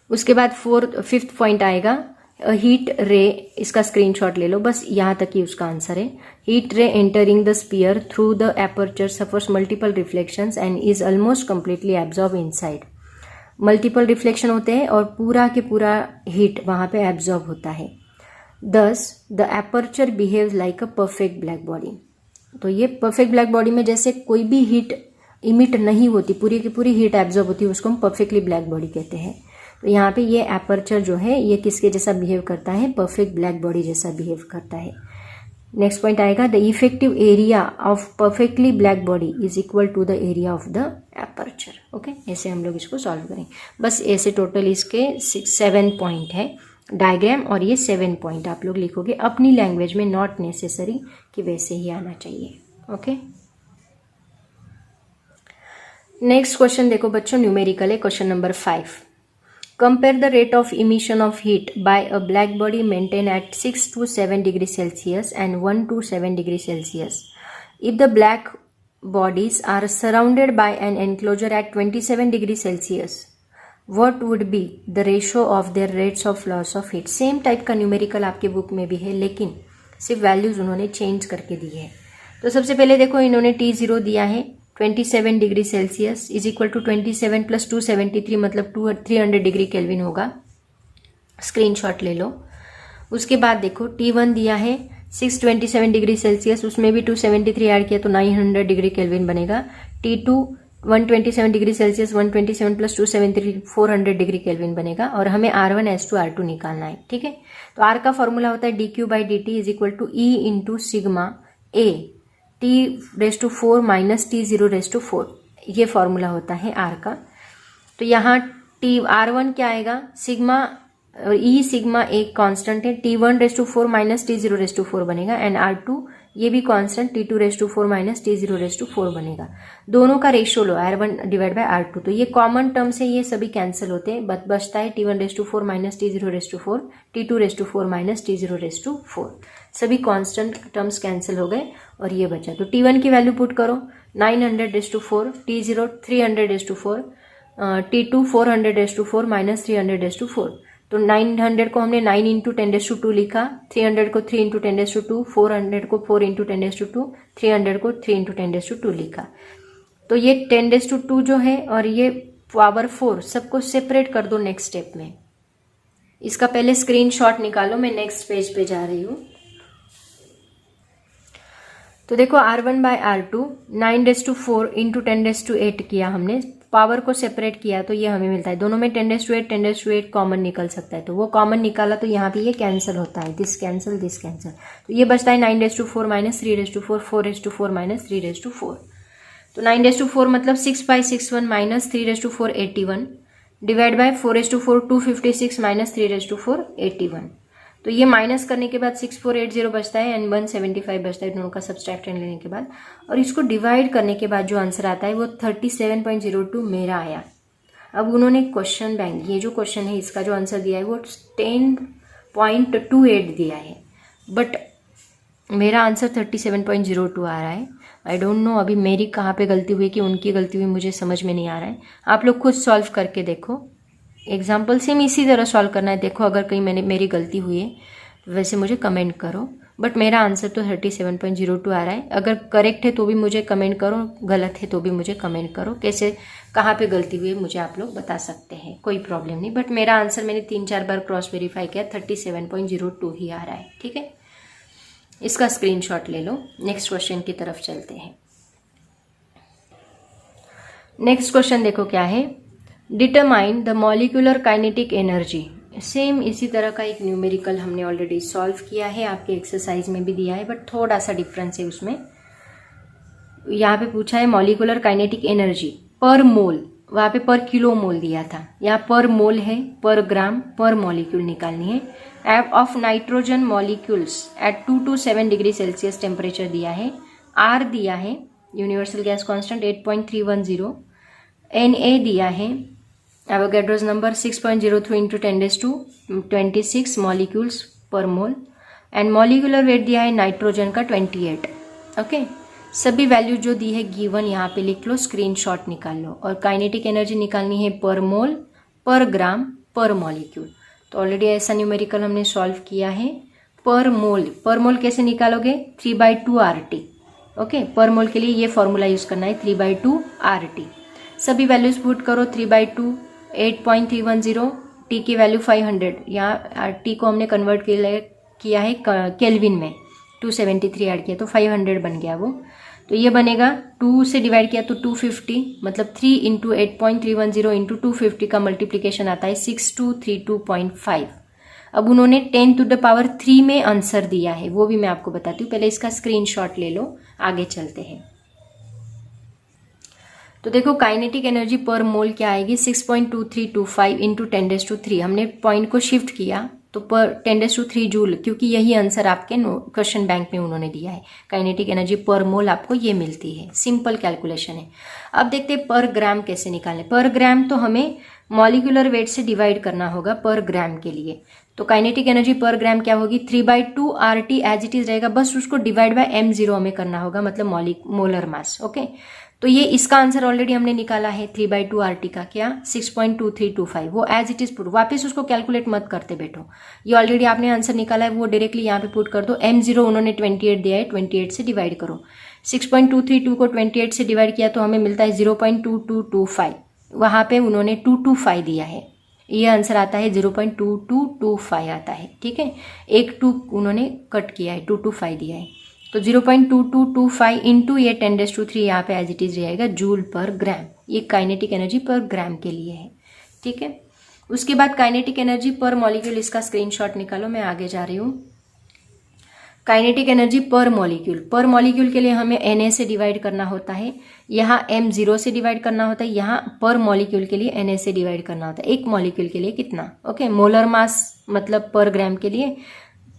उसके बाद 5th पॉइंट आएगा हीट रे. इसका स्क्रीनशॉट ले लो, बस यहाँ तक ही उसका आंसर है. Heat ray entering the sphere through the aperture suffers multiple reflections and is almost completely absorb inside. Multiple reflection होते हैं और पूरा के पूरा हीट वहाँ पे एब्जॉर्ब होता है. दस the aperture behaves like a perfect black body. तो ये परफेक्ट ब्लैक बॉडी में जैसे कोई भी हीट इमिट नहीं होती, पूरी की पूरी हीट एब्जॉर्ब होती है, उसको हम परफेक्टली ब्लैक बॉडी कहते हैं. तो यहाँ पे ये एपर्चर जो है ये किसके जैसा बिहेव करता है, परफेक्ट ब्लैक बॉडी जैसा बिहेव करता है. नेक्स्ट पॉइंट आएगा the effective area of perfectly black body is equal to the area of the aperture. Okay, ऐसे हम लोग इसको सॉल्व करेंगे. बस ऐसे टोटल इसके 7 पॉइंट है डायग्राम, और ये 7 पॉइंट आप लोग लिखोगे अपनी लैंग्वेज में, नॉट नेसेसरी कि वैसे ही आना चाहिए. ओके, नेक्स्ट क्वेश्चन देखो बच्चों, न्यूमेरिकल है. Question number 5. Compare the rate of emission of heat by a black body maintained at 6 to 7 degrees Celsius and 1 to 7 degrees Celsius. If the black bodies are surrounded by an enclosure at 27 degrees Celsius, what would be the ratio of their rates of loss of heat? Same type का numerical आपके book में भी है, लेकिन सिर्फ values उन्होंने change करके दी है. तो सबसे पहले देखो इन्होंने T0 दिया है 27 degree celsius is equal to 27 plus 273 मतलब 300 डिग्री केल्विन होगा. स्क्रीनशॉट ले लो. उसके बाद देखो T1 दिया है 627 डिग्री सेल्सियस, उसमें भी 273 ऐड किया तो 900 डिग्री केल्विन बनेगा. T2 127 degree Celsius, 127 plus 273 400 degree kelvin बनेगा. और हमें R1 S2 R2 निकालना है. ठीक है, तो R का फॉर्मूला होता है dq by dt is equal to E into sigma A T⁴ minus T0⁴. ये फॉर्मूला होता है R का. तो यहाँ R1 क्या आएगा, सिग्मा E सिग्मा एक कांस्टेंट है, T1⁴ माइनस T0⁴ बनेगा. एंड R2 ये भी कांस्टेंट T2⁴ माइनस T0⁴ बनेगा. दोनों का ratio low R1 divide by R2. तो ये कॉमन टर्म से ये सभी कैंसिल होते हैं, बचता है T1⁴ minus T0⁴, T2⁴ minus T0⁴. सभी कांस्टेंट टर्म्स कैंसिल हो गए और ये बचा. तो T1 की वैल्यू पुट करो 900⁴, T0 300⁴, T2 400⁴ माइनस 300⁴. तो 900 को हमने 9 इंटू 10⁻² लिखा, 300 को 3 इंटू 10⁻², 400 को 4 इंटू 10⁻², 300 को 3 इंटू 10⁻² लिखा. तो ये 10⁻² जो है और ये पावर 4 सबको सेपरेट कर दो नेक्स्ट स्टेप में. इसका पहले स्क्रीनशॉट निकालो, मैं नेक्स्ट पेज पे जा रही हूँ. तो देखो R1 बाय R2 9⁴ इंटू 10⁸ किया हमने, पावर को सेपरेट किया तो ये हमें मिलता है. दोनों में 10⁸ कॉमन निकल सकता है, तो वो कॉमन निकाला तो यहाँ पे ये कैंसिल होता है, दिस कैंसिल दिस कैंसिल. तो ये बचता है 9⁴ माइनस 3⁴, 4⁴ माइनस 3⁴. तो 9⁴ मतलब 6/61 माइनस 3⁴ 81 डिवाइड बाय 4⁴ 256 माइनस 3⁴ 81. तो ये माइनस करने के बाद 6480 बचता है एंड 175 बचता है दोनों का सब्सट्रैक्शन लेने के बाद. और इसको डिवाइड करने के बाद जो आंसर आता है वो 37.02 मेरा आया. अब उन्होंने क्वेश्चन बैंक, ये जो क्वेश्चन है इसका जो आंसर दिया है वो 10.28 दिया है, बट मेरा आंसर 37.02 आ रहा है। आई डोंट नो अभी मेरी कहाँ पे गलती हुई कि उनकी गलती हुई, मुझे समझ में नहीं आ रहा है। आप लोग खुद सॉल्व करके देखो। एग्जाम्पल सेम इसी तरह सॉल्व करना है। देखो अगर कहीं मेरी गलती हुई है तो वैसे मुझे कमेंट करो, बट मेरा आंसर तो 37.02 आ रहा है। अगर करेक्ट है तो भी मुझे कमेंट करो, गलत है तो भी मुझे कमेंट करो। कैसे कहाँ पे गलती हुई है मुझे आप लोग बता सकते हैं, कोई प्रॉब्लम नहीं। बट मेरा आंसर मैंने 3-4 बार क्रॉस वेरीफाई किया, 37.02 ही आ रहा है। ठीक है, इसका स्क्रीनशॉट ले लो। नेक्स्ट क्वेश्चन की तरफ चलते हैं। नेक्स्ट क्वेश्चन देखो क्या है, determine the molecular kinetic energy. Same इसी तरह का एक न्यूमेरिकल हमने ऑलरेडी सॉल्व किया है, आपके एक्सरसाइज में भी दिया है, बट थोड़ा सा डिफरेंस है उसमें। यहाँ पे पूछा है मॉलिक्यूलर काइनेटिक एनर्जी पर मोल, वहाँ पे पर किलो मोल दिया था, यहाँ पर मोल है, पर ग्राम पर मॉलिक्यूल निकालनी है। Of nitrogen molecules at 2 to 7 degree celsius temperature दिया है। आर दिया है, यूनिवर्सल गैस कांस्टेंट 8.310। Na दिया है, एवोगैड्रोस नंबर 6.03 इंटू 10⁻26 मॉलिक्यूल्स पर मोल। एंड मॉलिक्यूलर वेट दिया है नाइट्रोजन का 28। ओके, सभी वैल्यू जो दी है गिवन यहाँ पे लिख लो, स्क्रीनशॉट निकाल लो। और काइनेटिक एनर्जी निकालनी है पर मोल, पर ग्राम, पर मॉलिक्यूल। तो ऑलरेडी ऐसा न्यूमेरिकल हमने सॉल्व किया है। पर मोल कैसे निकालोगे, 3/2 RT। ओके, पर मोल के लिए ये फॉर्मूला यूज करना है, 3/2 RT। सभी वैल्यूज पुट करो, 3/2 8.310, टी की वैल्यू 500, यहाँ टी को हमने कन्वर्ट किया है केल्विन में, 273 ऐड किया तो 500 बन गया वो। तो ये बनेगा 2 से डिवाइड किया तो 250, मतलब 3 इंटू 8.310 इंटू 250 का मल्टीप्लीकेशन आता है 6232.5। अब उन्होंने 10⁻³ में आंसर दिया है, वो भी मैं आपको बताती हूँ। पहले इसका स्क्रीनशॉट ले लो, आगे चलते हैं। तो देखो काइनेटिक एनर्जी पर मोल क्या आएगी, 6.2325 इंटू 10⁻3। हमने पॉइंट को शिफ्ट किया तो पर 10⁻3 जूल, क्योंकि यही आंसर आपके क्वेश्चन बैंक में उन्होंने दिया है। काइनेटिक एनर्जी पर मोल आपको ये मिलती है, सिंपल कैलकुलेशन है। अब देखते हैं पर ग्राम कैसे निकालें। पर ग्राम तो हमें मॉलिक्यूलर वेट से डिवाइड करना होगा पर ग्राम के लिए। तो काइनेटिक एनर्जी पर ग्राम क्या होगी, 3/2 RT एज इट इज रहेगा, बस उसको डिवाइड बाय m0 हमें करना होगा, मतलब मोलर मास। ओके, तो ये इसका आंसर ऑलरेडी हमने निकाला है 3/2 RT का, क्या 6.2325, वो एज इट इज पुट, वापस उसको कैलकुलेट मत करते बैठो, ये ऑलरेडी आपने आंसर निकाला है, वो डायरेक्टली यहाँ पे पुट कर दो। m0 उन्होंने 28 दिया है, 28 से डिवाइड करो। 6.232 को 28 से डिवाइड किया तो हमें मिलता है 0.2225, वहाँ पे उन्होंने 225 दिया है, ये आंसर आता है 0.2225 आता है। ठीक है, एक 2 उन्होंने कट किया है, 225 दिया है, तो 0.2225 इंटू ये 10⁻3 यहाँ पे एज इट इज रहेगा जूल पर ग्राम। ये काइनेटिक एनर्जी पर ग्राम के लिए है। ठीक है, उसके बाद काइनेटिक एनर्जी पर मॉलिक्यूल, इसका स्क्रीनशॉट निकालो, मैं आगे जा रही हूँ। काइनेटिक एनर्जी पर मॉलिक्यूल के लिए हमें Na से डिवाइड करना होता है, यहाँ m0 से डिवाइड करना होता है, यहाँ पर मॉलिक्यूल के लिए Na से डिवाइड करना होता है। एक मॉलिक्यूल के लिए कितना, ओके, मोलर मास मतलब पर ग्राम के लिए,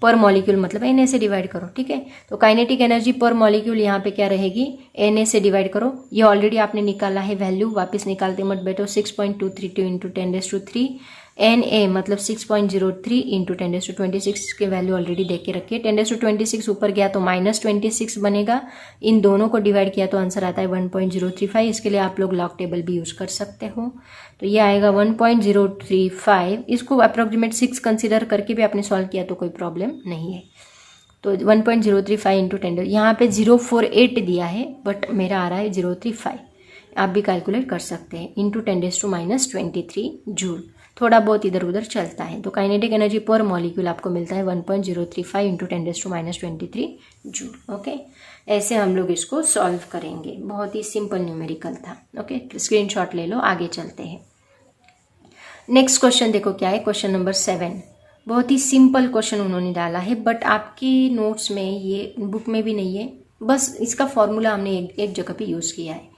पर मॉलिक्यूल मतलब Na से डिवाइड करो। ठीक है, तो काइनेटिक एनर्जी पर मॉलिक्यूल यहाँ पे क्या रहेगी, Na से डिवाइड करो। ये ऑलरेडी आपने निकाला है वैल्यू, वापस निकालते मत बैठो। 6.232 इंटू 10⁻3, Na मतलब 6.03 इंटू 10⁻26 के वैल्यू ऑलरेडी देख के रखिए। 10⁻26 ऊपर गया तो -26 बनेगा, इन दोनों को डिवाइड किया तो आंसर आता है 1.035। इसके लिए आप लोग लॉग टेबल भी यूज कर सकते हो, तो ये आएगा 1.035। इसको अप्रोक्सीमेट 6 कंसिडर करके भी आपने सॉल्व किया तो कोई प्रॉब्लम नहीं है। तो 1.035 इंटू 10, यहाँ पे 048 दिया है बट मेरा आ रहा है 035, आप भी कैलकुलेट कर सकते हैं, इंटू 10⁻23 जूल। थोड़ा बहुत इधर उधर चलता है। तो काइनेटिक एनर्जी पर मॉलिक्यूल आपको मिलता है 1.035 इंटू 10⁻23 जूल। ओके, ऐसे हम लोग इसको सॉल्व करेंगे, बहुत ही सिंपल न्यूमेरिकल था। ओके, स्क्रीनशॉट ले लो, आगे चलते हैं। नेक्स्ट क्वेश्चन देखो क्या है, क्वेश्चन नंबर 7। बहुत ही सिंपल क्वेश्चन उन्होंने डाला है, बट आपकी नोट्स में, ये बुक में भी नहीं है, बस इसका फॉर्मूला हमने एक जगह पे यूज किया है।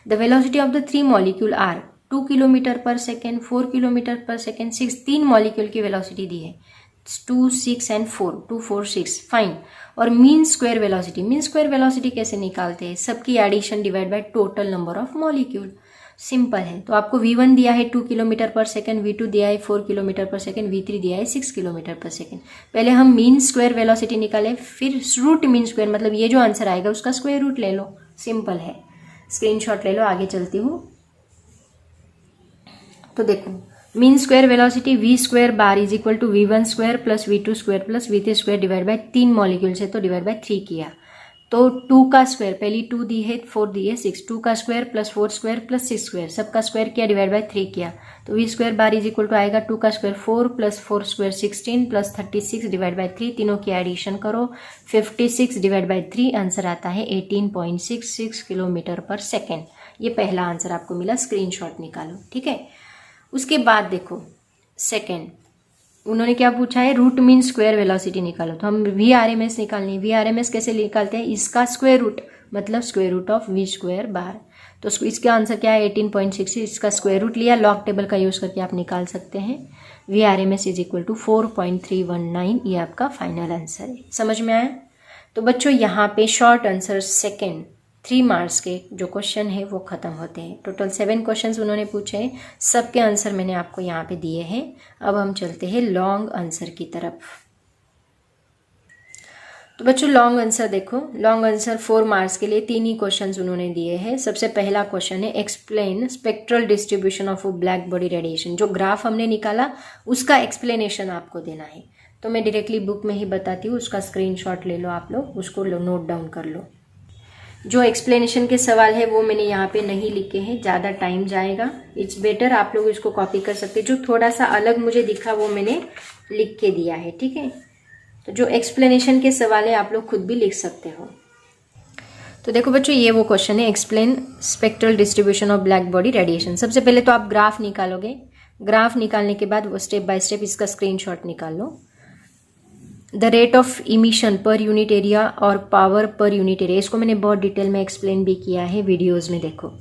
The velocity of the 3 molecule are 2 kilometre per second, 4 kilometre per second, 6, 3 molecule की वेलोसिटी दी है, 2, 6 एंड 4, 2, 4, 6, फाइन। और मीन स्क्वायर वेलोसिटी कैसे निकालते हैं, सबकी addition divide by total number of molecule. Simple है। तो आपको V1 दिया है 2 किलोमीटर पर सेकेंड, V2 दिया है 4 किलोमीटर पर सेकेंड, V3 दिया है 6 किलोमीटर पर सेकेंड। पहले हम मीन स्क्वायर वेलोसिटी निकालें, फिर रूट मीन स्क्वायर, मतलब ये जो आंसर आएगा उसका स्क्वायर रूट ले लो। सिंपल है, स्क्रीनशॉट ले लो। आगे चलती हूँ। तो देखो mean square velocity v square bar is equal to v1 square plus v2 square plus v3 square divide by 3 molecules है तो डिवाइड बाय 3 किया। तो 2 का स्क्वायर, पहली 2 दी है 4 दी है 6, 2 का square plus 4 square plus 6 square, सबका स्क्वायर किया डिवाइड बाय 3 किया। तो v square bar is equal to आएगा 2 का square 4 plus 4 square 16 plus 36 divide by 3, तीनों की एडिशन करो 56 डिवाइड बाय 3, आंसर आता है 18.66 किलोमीटर पर सेकेंड। ये पहला आंसर आपको मिला, स्क्रीनशॉट निकालो। ठीक है, उसके बाद देखो सेकेंड उन्होंने क्या पूछा है, रूट मीन स्क्वायर वेलोसिटी निकालो। तो हम VRMS निकालनी है। VRMS कैसे निकालते हैं, इसका स्क्वायर रूट मतलब square root of v square bar. तो इसका आंसर क्या है 18.66, इसका स्क्वायर रूट लिया, लॉग टेबल का यूज करके आप निकाल सकते हैं। VRMS इज इक्वल टू 4.319, ये आपका फाइनल आंसर है। समझ में आया। तो बच्चों यहाँ पे शॉर्ट आंसर सेकेंड 3 मार्क्स के जो क्वेश्चन है वो खत्म होते हैं। टोटल 7 क्वेश्चंस उन्होंने पूछे हैं, सबके आंसर मैंने आपको यहाँ पे दिए हैं। अब हम चलते हैं लॉन्ग आंसर की तरफ। तो बच्चों लॉन्ग आंसर देखो, लॉन्ग आंसर 4 मार्क्स के लिए 3 ही क्वेश्चंस उन्होंने दिए हैं। सबसे पहला क्वेश्चन है explain spectral distribution of black body radiation. जो ग्राफ हमने निकाला उसका एक्सप्लेनेशन आपको देना है। तो मैं डायरेक्टली बुक में ही बताती हूँ, उसका स्क्रीनशॉट ले लो आप लोग, उसको नोट डाउन कर लो। जो एक्सप्लेनेशन के सवाल है वो मैंने यहाँ पे नहीं लिखे हैं, ज़्यादा टाइम जाएगा। इट्स बेटर आप लोग इसको कॉपी कर सकते हैं। जो थोड़ा सा अलग मुझे दिखा वो मैंने लिख के दिया है। ठीक है, तो जो एक्सप्लेनेशन के सवाल है आप लोग खुद भी लिख सकते हो। तो देखो बच्चों ये वो क्वेश्चन है, explain spectral distribution of black body radiation. सबसे पहले तो आप ग्राफ निकालोगे, ग्राफ निकालने के बाद वो स्टेप बाय स्टेप इसका स्क्रीनशॉट निकाल लो। The rate of emission per unit area और पावर पर यूनिट एरिया, इसको मैंने बहुत डिटेल में एक्सप्लेन भी किया है वीडियोस में। देखो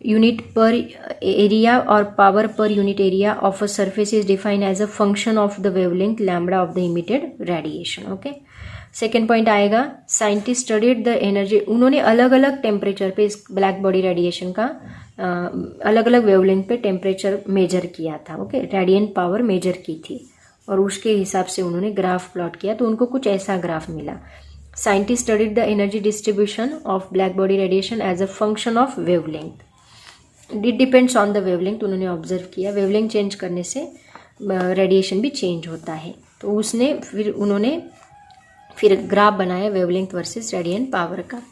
यूनिट पर एरिया और power per unit area of a surface is defined as a function of the wavelength lambda of the emitted radiation. Okay, second point आएगा साइंटिस्ट स्टडीड द एनर्जी। उन्होंने अलग अलग टेम्परेचर पे इस ब्लैक बॉडी रेडिएशन का अलग अलग wavelength पे टेम्परेचर मेजर किया था। ओके, रेडिएंट पावर मेजर की थी और उसके हिसाब से उन्होंने ग्राफ प्लॉट किया, तो उनको कुछ ऐसा ग्राफ मिला। Scientist studied the energy distribution of black body radiation as a function of wavelength. It depends on the wavelength, उन्होंने ऑब्जर्व किया वेवलेंथ चेंज करने से रेडिएशन भी चेंज होता है। तो उसने उन्होंने फिर ग्राफ बनाया वेवलेंथ वर्सेस रेडिएंट पावर का।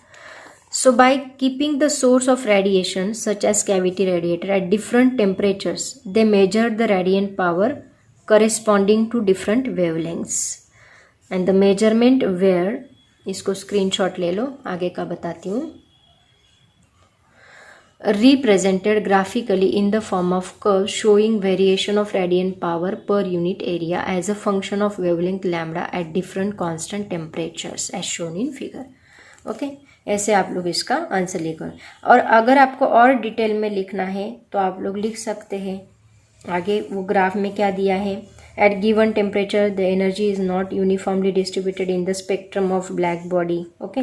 So by keeping the source of radiation such as cavity radiator at different temperatures, they measured the radiant power corresponding to different wavelengths and the measurement were, इसको screenshot ले लो, आगे का बताती हूँ, represented graphically in the form of curve showing variation of radiant power per unit area as a function of wavelength lambda at different constant temperatures as shown in figure. Okay, ऐसे आप लोग इसका answer लिखो। और अगर आपको और detail में लिखना है तो आप लोग लिख सकते हैं। आगे वो ग्राफ में क्या दिया है, at given temperature the energy is not uniformly distributed in the spectrum of black body. Okay,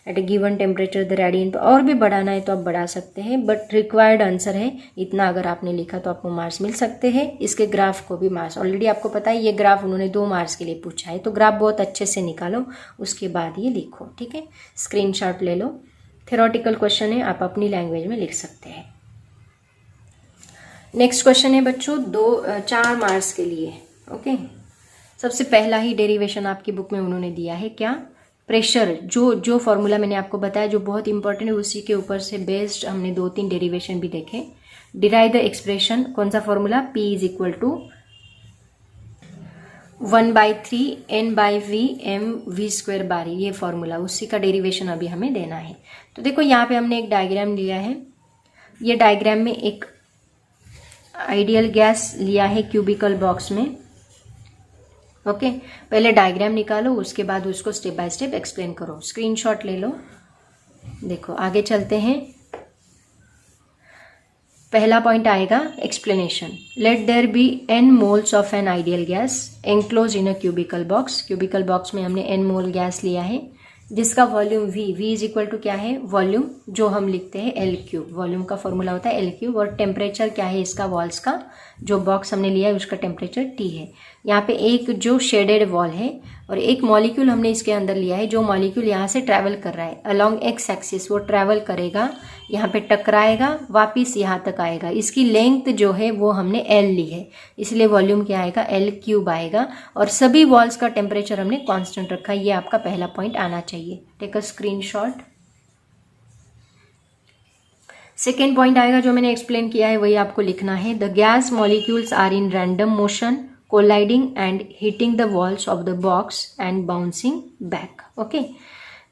at a given temperature the radiant, और भी बढ़ाना है तो आप बढ़ा सकते हैं, बट रिक्वायर्ड आंसर है इतना। अगर आपने लिखा तो आपको मार्क्स मिल सकते हैं। इसके ग्राफ को भी मार्क्स, ऑलरेडी आपको पता है ये ग्राफ उन्होंने 2 मार्क्स के लिए पूछा है, तो ग्राफ बहुत अच्छे से निकालो, उसके बाद ये लिखो। ठीक है, स्क्रीनशॉट ले लो। थ्योरेटिकल क्वेश्चन है, आप अपनी लैंग्वेज में लिख सकते हैं। नेक्स्ट क्वेश्चन है बच्चों 4 मार्क्स के लिए। ओके, सबसे पहला ही डेरिवेशन आपकी बुक में उन्होंने दिया है, क्या, प्रेशर। जो फॉर्मूला मैंने आपको बताया जो बहुत इंपॉर्टेंट है, उसी के ऊपर से बेस्ड हमने 2-3 डेरिवेशन भी देखे। डिराइव द एक्सप्रेशन, कौन सा formula, P is equal to 1/3 N/V mv square bar, ये फॉर्मूला, उसी का डेरिवेशन अभी हमें देना है। तो देखो यहाँ पे हमने एक डायग्राम लिया है। ये डायग्राम में एक आइडियल गैस लिया है क्यूबिकल बॉक्स में। ओके, पहले डायग्राम निकालो, उसके बाद उसको स्टेप बाय स्टेप एक्सप्लेन करो। स्क्रीनशॉट ले लो। देखो आगे चलते हैं। पहला पॉइंट आएगा explanation. Let there be n moles of an ideal gas enclose in a cubical box. Cubical box में हमने n मोल गैस लिया है। जिसका volume v is equal to क्या है, वॉल्यूम जो हम लिखते हैं एल क्यूब, वॉल्यूम का फॉर्मूला होता है एल क्यूब, और टेम्परेचर क्या है इसका, वॉल्स का जो बॉक्स हमने लिया है उसका टेम्परेचर T है। यहाँ पे एक जो शेडेड वॉल है और एक मॉलिक्यूल हमने इसके अंदर लिया है, जो मॉलिक्यूल यहाँ से ट्रैवल कर रहा है अलोंग एक्स एक्सिस, वो ट्रैवल करेगा, यहाँ पे टकराएगा, वापिस यहाँ तक आएगा। इसकी लेंथ जो है वो हमने L ली है, इसलिए वॉल्यूम क्या आएगा, L क्यूब आएगा। और सभी वॉल्स का टेम्परेचर हमने कांस्टेंट रखा है, ये आपका पहला पॉइंट आना चाहिए। Take a screenshot. Second point आएगा जो मैंने एक्सप्लेन किया है वही आपको लिखना है। The gas molecules are in random motion colliding and hitting the walls of the box and bouncing back. Okay,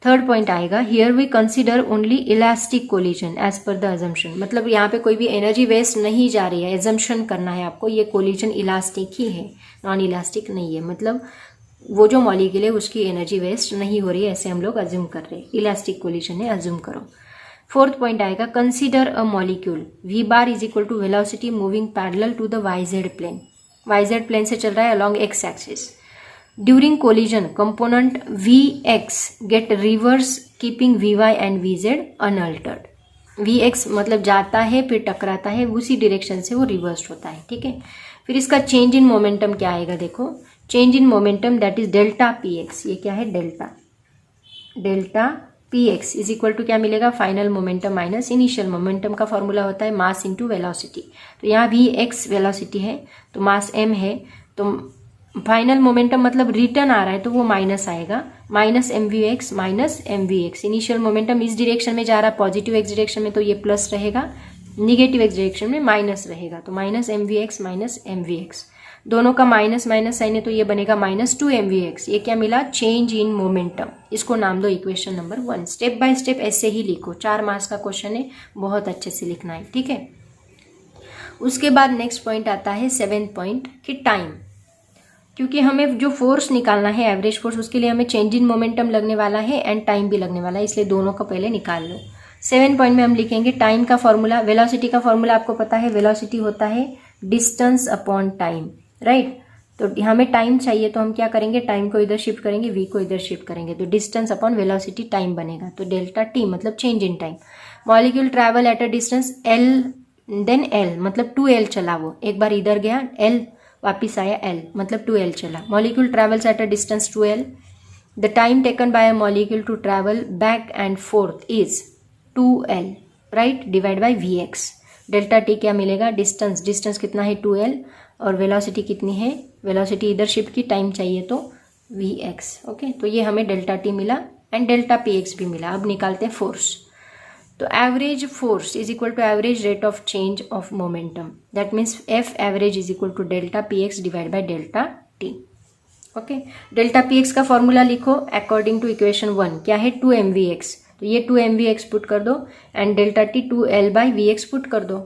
third point आएगा, here we consider only elastic collision as per the assumption, मतलब यहाँ पे कोई भी energy waste नहीं जा रही है, एजम्पशन करना है आपको, ये कोलिजन इलास्टिक ही है, नॉन इलास्टिक नहीं है, मतलब वो जो मॉलिक्यूल है उसकी एनर्जी वेस्ट नहीं हो रही है, ऐसे हम लोग अज्यूम कर रहे हैं, इलास्टिक कोलिजन है, अज्यूम करो। फोर्थ पॉइंट आएगा, consider a molecule V bar is equal to velocity moving parallel to the Y Z plane, Y Z plane से चल रहा है along X axis. During collision component V X get reverse keeping V Y and V Z unaltered. V X मतलब जाता है फिर टकराता है, उसी डायरेक्शन से वो रिवर्स होता है, ठीक है। फिर इसका चेंज इन मोमेंटम क्या आएगा, देखो change in momentum that is delta P X, ये क्या है delta P X is equal to क्या मिलेगा, final momentum minus initial momentum का फॉर्मूला होता है मास इंटू वेलोसिटी। तो यहाँ भी एक्स वेलोसिटी है तो मास एम है, तो फाइनल मोमेंटम मतलब रिटर्न आ रहा है तो वो माइनस आएगा, minus M V X. Initial momentum इस डायरेक्शन में जा रहा है पॉजिटिव एक्स डायरेक्शन में, तो ये प्लस रहेगा, निगेटिव एक्स डायरेक्शन में माइनस रहेगा, तो माइनस एम वी एक्स, दोनों का माइनस माइनस साइन है तो ये बनेगा माइनस 2 mvx। ये क्या मिला, चेंज इन मोमेंटम, इसको नाम दो equation number 1। Step by step ऐसे ही लिखो, 4 मार्क्स का क्वेश्चन है, बहुत अच्छे से लिखना है, ठीक है। उसके बाद नेक्स्ट पॉइंट आता है 7th पॉइंट कि टाइम, क्योंकि हमें जो फोर्स निकालना है एवरेज फोर्स, उसके लिए हमें चेंज इन मोमेंटम लगने वाला है एंड टाइम भी लगने वाला है, इसलिए दोनों का पहले निकाल लो। 7 पॉइंट में हम लिखेंगे टाइम का फॉर्मूला, वेलोसिटी का फॉर्मूला आपको पता है, वेलोसिटी होता है डिस्टेंस अपॉन टाइम, राइट। तो हमें टाइम चाहिए तो हम क्या करेंगे, टाइम को इधर शिफ्ट करेंगे, v को इधर शिफ्ट करेंगे, तो डिस्टेंस अपॉन वेलोसिटी टाइम बनेगा, तो डेल्टा t मतलब change in time. Molecule travel at a distance l then l मतलब 2l चला, वो एक बार इधर गया l वापिस आया l मतलब 2l चला। Molecule travels at a distance 2l, the time taken by a molecule to travel back and forth is 2l, right, divide by vx। Delta t क्या मिलेगा, डिस्टेंस कितना है 2l, और वेलोसिटी कितनी है, वेलोसिटी इधर शिफ्ट की, टाइम चाहिए तो vx। ओके, तो ये हमें डेल्टा t मिला एंड डेल्टा px भी मिला। अब निकालते हैं फोर्स। तो average force is equal to average rate of change of momentum, that means F average is equal to delta px divide by delta t। Okay, delta px का formula लिखो according to equation 1, क्या है 2 mvx, तो ये 2 mvx put कर दो and delta t 2l by vx put कर दो।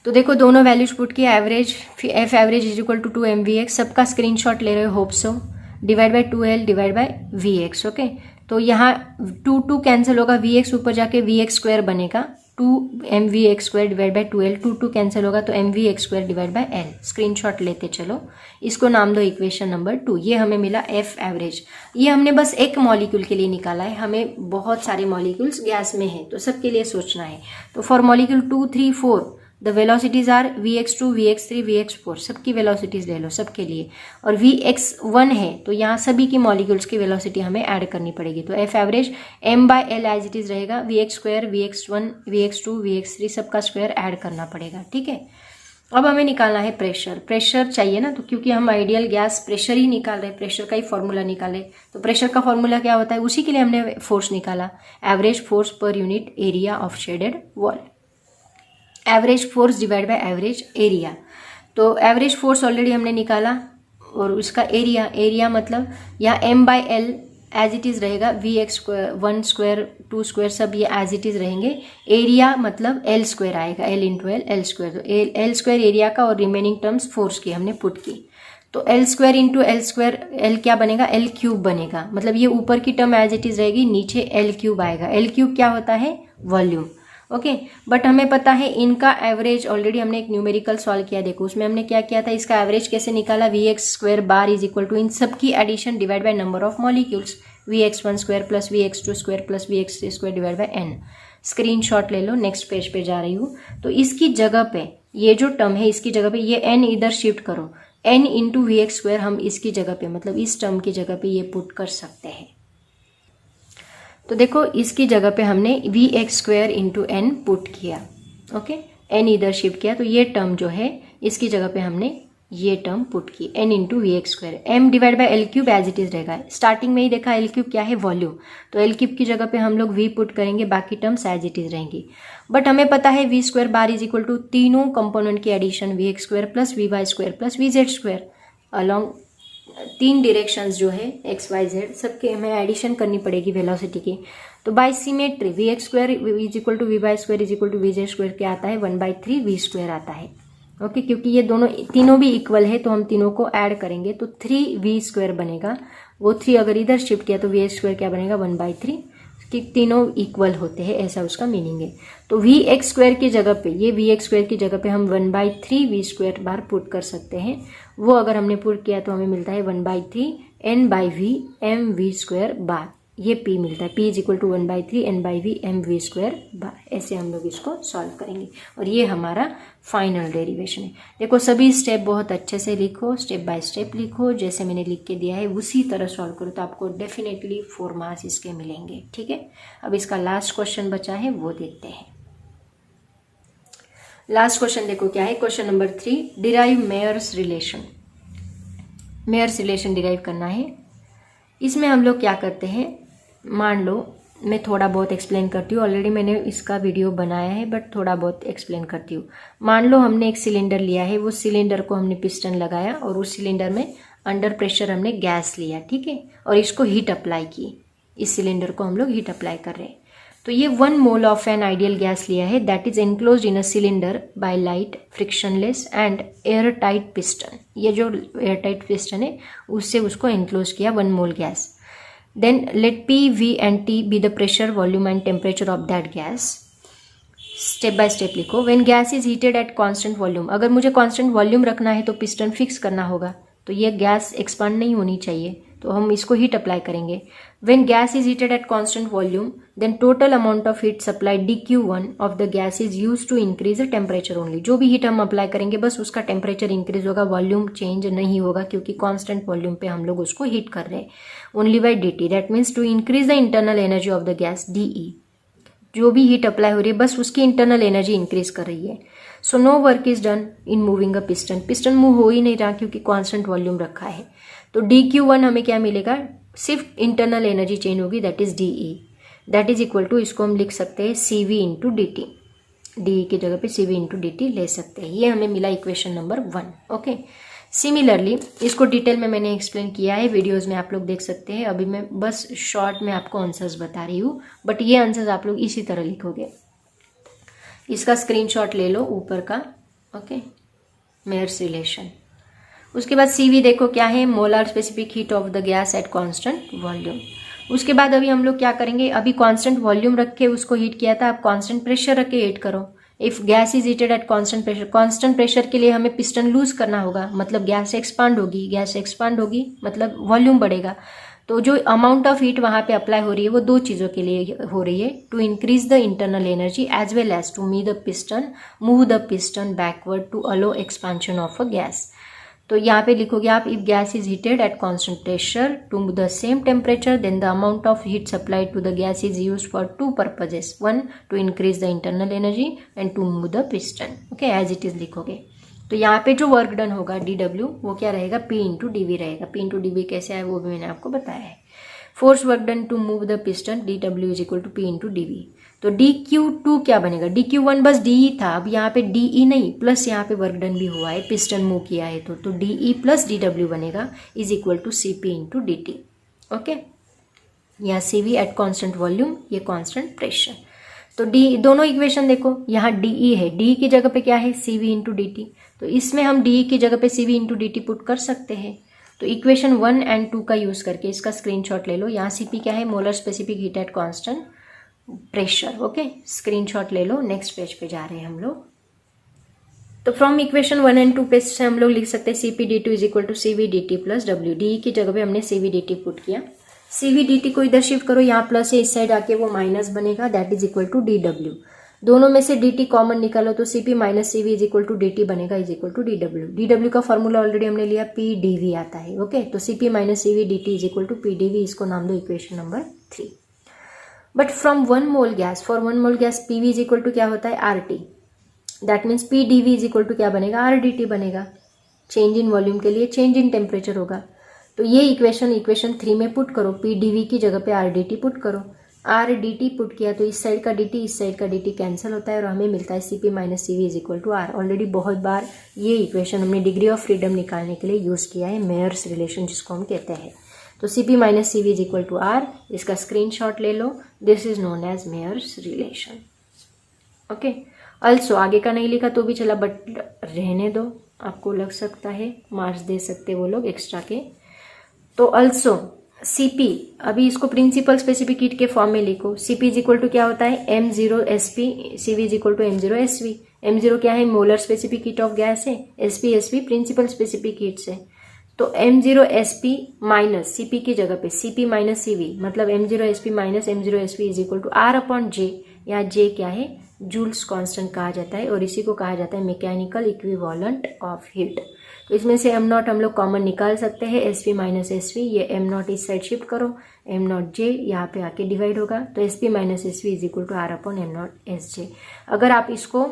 तो देखो दोनों वैल्यूज पुट किया, average F average is equal to 2 mvx, सबका स्क्रीनशॉट ले रहे हो hope so, divide by 2l divide by vx। Okay, तो यहाँ 2 कैंसिल होगा, vx ऊपर जाके vx स्क्वायर बनेगा, 2 mvx square divide by 2l, 2 cancel होगा तो mvx square divide bye l। Screenshot लेते चलो, इसको नाम दो इक्वेशन नंबर 2। ये हमें मिला एफ एवरेज। ये हमने बस एक मॉलिक्यूल के लिए निकाला है, हमें बहुत सारे मॉलिक्यूल्स गैस में है तो सबके लिए सोचना है। तो for molecule 2, 3, 4 the velocities are vx2, vx3, vx4, सबकी वेलोसिटीज ले लो सबके लिए, और vx1 है तो यहाँ सभी की मॉलिक्यूल्स की वेलोसिटी हमें ऐड करनी पड़ेगी। तो F average m by L as it is रहेगा, vx square, vx1, vx2, vx3 सबका स्क्वायर ऐड करना पड़ेगा, ठीक है। अब हमें निकालना है प्रेशर चाहिए ना, तो क्योंकि हम आइडियल गैस प्रेशर ही निकाल रहे, प्रेशर का ही फॉर्मूला निकाले, तो प्रेशर का फॉर्मूला क्या होता है, उसी के लिए हमने फोर्स निकाला, average force per unit area of shaded wall, average force divide by average area. तो एवरेज फोर्स ऑलरेडी हमने निकाला और उसका एरिया मतलब यहाँ m by L as it is रहेगा, vx 1 स्क्वायर 2 स्क्वायर सब ये एज इट इज़ रहेंगे, एरिया मतलब l स्क्वायर आएगा, l इंटू एल स्क्वायर, तो l स्क्वायर एरिया का और रिमेनिंग टर्म्स फोर्स की हमने पुट की, तो l square into L square, l क्या बनेगा, l क्यूब बनेगा, मतलब ये ऊपर की टर्म एज इट इज़ रहेगी, नीचे l क्यूब आएगा। l क्यूब क्या होता है, वॉल्यूम। ओके, बट हमें पता है इनका एवरेज, ऑलरेडी हमने एक न्यूमेरिकल सॉल्व किया, देखो उसमें हमने क्या किया था, इसका एवरेज कैसे निकाला, vx square bar is equal to इन सब की addition divide by number of molecules, Vx1² plus Vx2² plus Vx3² divide by n। Screenshot ले लो, नेक्स्ट पेज पे जा रही हूँ। तो इसकी जगह पे ये जो टर्म है इसकी जगह पे ये n इधर शिफ्ट करो, n इंटू Vx² हम इसकी जगह पे मतलब इस टर्म की जगह पे ये पुट कर सकते हैं। तो देखो इसकी जगह पे हमने Vx² इंटू n पुट किया, ओके, n इधर शिफ्ट किया, तो ये टर्म जो है इसकी जगह पे हमने ये टर्म पुट की n into Vx², m divide by L cube as it is रहेगा। स्टार्टिंग में ही देखा एल क्यूब क्या है, वॉल्यूम, तो एल क्यूब की जगह पे हम लोग v पुट करेंगे, बाकी टर्म्स एज इट इज रहेंगी। बट हमें पता है v² bar is equal to तीनों कंपोनेंट की addition Vx² plus Vy² plus Vz² along तीन डायरेक्शंस जो है x y z सबके हमें एडिशन करनी पड़ेगी वेलोसिटी की। तो by symmetry Vx² is equal to Vy² is equal to Vz² क्या आता है, 1/3 v² आता है, ओके, क्योंकि ये दोनों तीनों भी इक्वल है तो हम तीनों को ऐड करेंगे तो 3v² बनेगा। वो 3 अगर इधर शिफ्ट किया तो v² क्या बनेगा, 1/3, कि तीनों इक्वल होते हैं, ऐसा उसका मीनिंग है। तो Vx² की जगह पे ये Vx² की जगह पे हम 1/3 v² बार पुट कर सकते हैं। वो अगर हमने पुट किया तो हमें मिलता है 1/3 n/v mv² बार, ये p मिलता है, p is equal to 1/3 n/v mv² bar. ऐसे हम लोग इसको सॉल्व करेंगे और ये हमारा फाइनल डेरिवेशन है। देखो सभी स्टेप बहुत अच्छे से लिखो, स्टेप बाय स्टेप लिखो, जैसे मैंने लिख के दिया है उसी तरह सॉल्व करो तो आपको डेफिनेटली 4 मार्क्स इसके मिलेंगे, ठीक है। अब इसका लास्ट क्वेश्चन बचा है वो देखते हैं। लास्ट क्वेश्चन देखो क्या है, question number 3, derive Mayer's relation. Mayer's relation derive करना है। इसमें हम लोग क्या करते हैं, मान लो मैं थोड़ा बहुत एक्सप्लेन करती हूँ, ऑलरेडी मैंने इसका वीडियो बनाया है बट थोड़ा बहुत एक्सप्लेन करती हूँ। मान लो हमने एक सिलेंडर लिया है, वो सिलेंडर को हमने पिस्टन लगाया और उस सिलेंडर में अंडर प्रेशर हमने गैस लिया, ठीक है, और इसको हीट अप्लाई की। इस सिलेंडर को हम लोग हीट अप्लाई कर रहे हैं। तो ये 1 mole of an ideal gas लिया है that is enclosed in a cylinder by light frictionless and air tight piston. ये जो एयर टाइट पिस्टन है उससे उसको एनक्लोज किया 1 mole gas. Then let P, V and T be the pressure, volume and temperature of that gas. Step by step लिखो। When gas is heated at constant volume, अगर मुझे constant volume रखना है तो पिस्टन फिक्स करना होगा, तो ये गैस एक्सपांड नहीं होनी चाहिए, तो हम इसको हीट अप्लाई करेंगे। When gas is heated at constant volume, then total amount of heat supplied dQ1 of the gas is used to increase the temperature only. जो भी हीट हम अप्लाई करेंगे बस उसका टेम्परेचर इंक्रीज होगा, वॉल्यूम चेंज नहीं होगा क्योंकि कांस्टेंट वॉल्यूम पे हम लोग उसको हीट कर रहे हैं। Only by dt, that means to increase the internal energy of the gas, DE, जो भी हीट अप्लाई हो रही है बस उसकी इंटरनल एनर्जी इंक्रीज कर रही है। So no work is done in moving a piston, piston move हो ही नहीं रहा क्योंकि कांस्टेंट वॉल्यूम रखा है। तो dQ1 हमें क्या मिलेगा, सिर्फ इंटरनल एनर्जी चेंज होगी, that is DE, that is equal to, इसको हम लिख सकते हैं CV इंटू DT, DE की जगह पे CV इंटू DT ले सकते हैं। ये हमें मिला इक्वेशन नंबर 1, ओके। सिमिलरली इसको डिटेल में मैंने एक्सप्लेन किया है, वीडियोस में आप लोग देख सकते हैं। अभी मैं बस शॉर्ट में आपको आंसर्स बता रही हूँ, बट ये आंसर्स आप लोग इसी तरह लिखोगे। इसका स्क्रीनशॉट ले लो ऊपर का, ओके, मेयर्स रिलेशन। उसके बाद CV देखो क्या है, molar specific heat of the gas at constant volume. उसके बाद अभी हम लोग क्या करेंगे, अभी कांस्टेंट वॉल्यूम रख के उसको हीट किया था, अब कांस्टेंट प्रेशर रख के हीट करो। If gas is heated at constant pressure, constant pressure के लिए हमें पिस्टन लूज करना होगा, मतलब गैस एक्सपांड होगी, गैस एक्सपांड होगी मतलब वॉल्यूम बढ़ेगा। तो जो अमाउंट ऑफ हीट वहां पे अप्लाई हो रही है वो 2 चीज़ों के लिए हो रही है, to increase the internal energy as well as to move the piston backward to allow expansion of a gas. तो यहाँ पे लिखोगे आप, if gas is heated at constant pressure to the same temperature then the amount of heat supplied to the gas is use for 2 purposes, 1 to increase the internal energy and to move the piston, okay, as it is लिखोगे। तो यहाँ पे जो work done होगा DW वो क्या रहेगा, P into DV रहेगा। P इंटू DV कैसे आए वो भी मैंने आपको बताया है। Force work done to move the piston DW is equal to P into DV। तो DQ2 क्या बनेगा, DQ1 बस DE था, अब यहाँ पे DE नहीं, प्लस यहाँ पे वर्क डन भी हुआ है, पिस्टन मूव किया है, तो DE प्लस DW बनेगा is equal to CP into DT, okay. यहाँ CV एट कॉन्स्टेंट वॉल्यूम, ये कॉन्स्टेंट प्रेशर। तो D दोनों इक्वेशन देखो, यहाँ DE है, DE की जगह पे क्या है CV इंटू DT, तो इसमें हम DE की जगह पे CV इंटू DT पुट कर सकते हैं। तो इक्वेशन 1 एंड 2 का यूज करके इसका स्क्रीनशॉट ले लो। यहाँ CP क्या है, molar specific heat at constant pressure, okay, screenshot ले लो। नेक्स्ट पेज पे जा रहे हैं हम लोग। तो फ्रॉम इक्वेशन 1 एंड 2 पेज से हम लोग लिख सकते हैं CP dt is equal to CV dt plus W। DE की जगह पे हमने CV dt पुट किया। CV dt को इधर शिफ्ट करो, यहाँ प्लस है, इस साइड आके वो माइनस बनेगा, that is equal to dw। दोनों में से dt कॉमन निकालो तो CP minus CV is equal to dt बनेगा, is equal to dw। dw का फॉर्मूला ऑलरेडी हमने लिया, PdV आता है। ओके, तो CP minus CV dt is equal to PdV, इसको नाम दो equation number 3। But from 1 mole gas, for 1 mole gas PV is equal to क्या होता है, RT। That means PdV is equal to क्या बनेगा, RDT बनेगा। चेंज इन वॉल्यूम के लिए चेंज इन टेम्परेचर होगा। तो ये इक्वेशन 3 में पुट करो, PdV की जगह पे RDT पुट करो। RDT पुट किया तो इस साइड का DT इस साइड का DT कैंसिल होता है और हमें मिलता है CP minus CV is equal to R। Already बहुत बार ये इक्वेशन हमने डिग्री ऑफ फ्रीडम निकालने के लिए यूज किया है, मेयर्स रिलेशन जिसको हम कहते हैं। तो CP minus CV is equal to R, इसका स्क्रीनशॉट ले लो, this is known as Mayer's relation. Okay, also आगे का नहीं लिखा तो भी चला, बट रहने दो, आपको लग सकता है मार्क्स दे सकते वो लोग एक्स्ट्रा के। तो अल्सो CP, अभी इसको प्रिंसिपल स्पेसिफिक हीट के फॉर्म में लिखो। CP इज इक्वल टू क्या होता है, M0SP, CV is equal to M0SV। M0 क्या है, molar specific heat of gas है, SV प्रिंसिपल स्पेसिफिक हीट से। तो M0SP माइनस CP की जगह पे CP माइनस CV, मतलब M0SP minus M0SV is equal to R upon J। यहाँ J क्या है, जूल्स कांस्टेंट कहा जाता है और इसी को कहा जाता है मैकेनिकल इक्विवेलेंट ऑफ हीट। तो इसमें से m0 हम लोग कॉमन निकाल सकते हैं, SP माइनस SV, ये m0 इस साइड शिफ्ट करो, m0 J यहाँ पे आके डिवाइड होगा, तो SP minus SV is equal to R upon m0 SJ। अगर आप इसको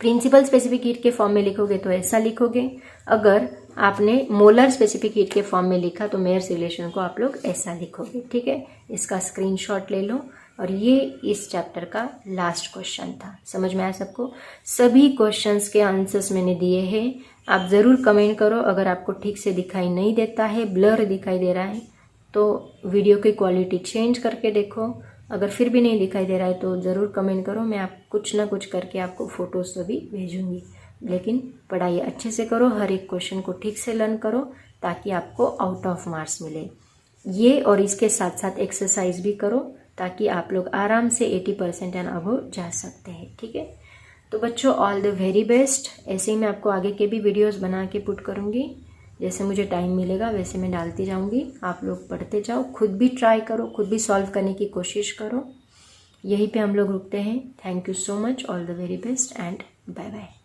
प्रिंसिपल स्पेसिफिक हीट के फॉर्म में लिखोगे तो ऐसा लिखोगे, अगर आपने मोलर स्पेसिफिक हीट के फॉर्म में लिखा तो मेयर्स रिलेशन को आप लोग ऐसा लिखोगे। ठीक है, इसका स्क्रीनशॉट ले लो। और ये इस चैप्टर का लास्ट क्वेश्चन था। समझ में आया सबको? सभी क्वेश्चंस के आंसर्स मैंने दिए हैं, आप ज़रूर कमेंट करो। अगर आपको ठीक से दिखाई नहीं देता है, ब्लर दिखाई दे रहा है, तो वीडियो की क्वालिटी चेंज करके देखो। अगर फिर भी नहीं दिखाई दे रहा है तो ज़रूर कमेंट करो, मैं आप कुछ ना कुछ करके आपको फ़ोटोज़ तो भी भेजूंगी। लेकिन पढ़ाई अच्छे से करो, हर एक क्वेश्चन को ठीक से लर्न करो ताकि आपको आउट ऑफ मार्क्स मिले। ये और इसके साथ साथ एक्सरसाइज भी करो ताकि आप लोग आराम से 80% एंड अबव जा सकते हैं। ठीक है, तो बच्चों ऑल द वेरी बेस्ट। ऐसे ही मैं आपको आगे के भी वीडियोस बना के पुट करूँगी, जैसे मुझे टाइम मिलेगा वैसे मैं डालती जाऊँगी। आप लोग पढ़ते जाओ, खुद भी ट्राई करो, खुद भी सॉल्व करने की कोशिश करो। यहीं पे हम लोग रुकते हैं। Thank you so much, all the very best and bye bye.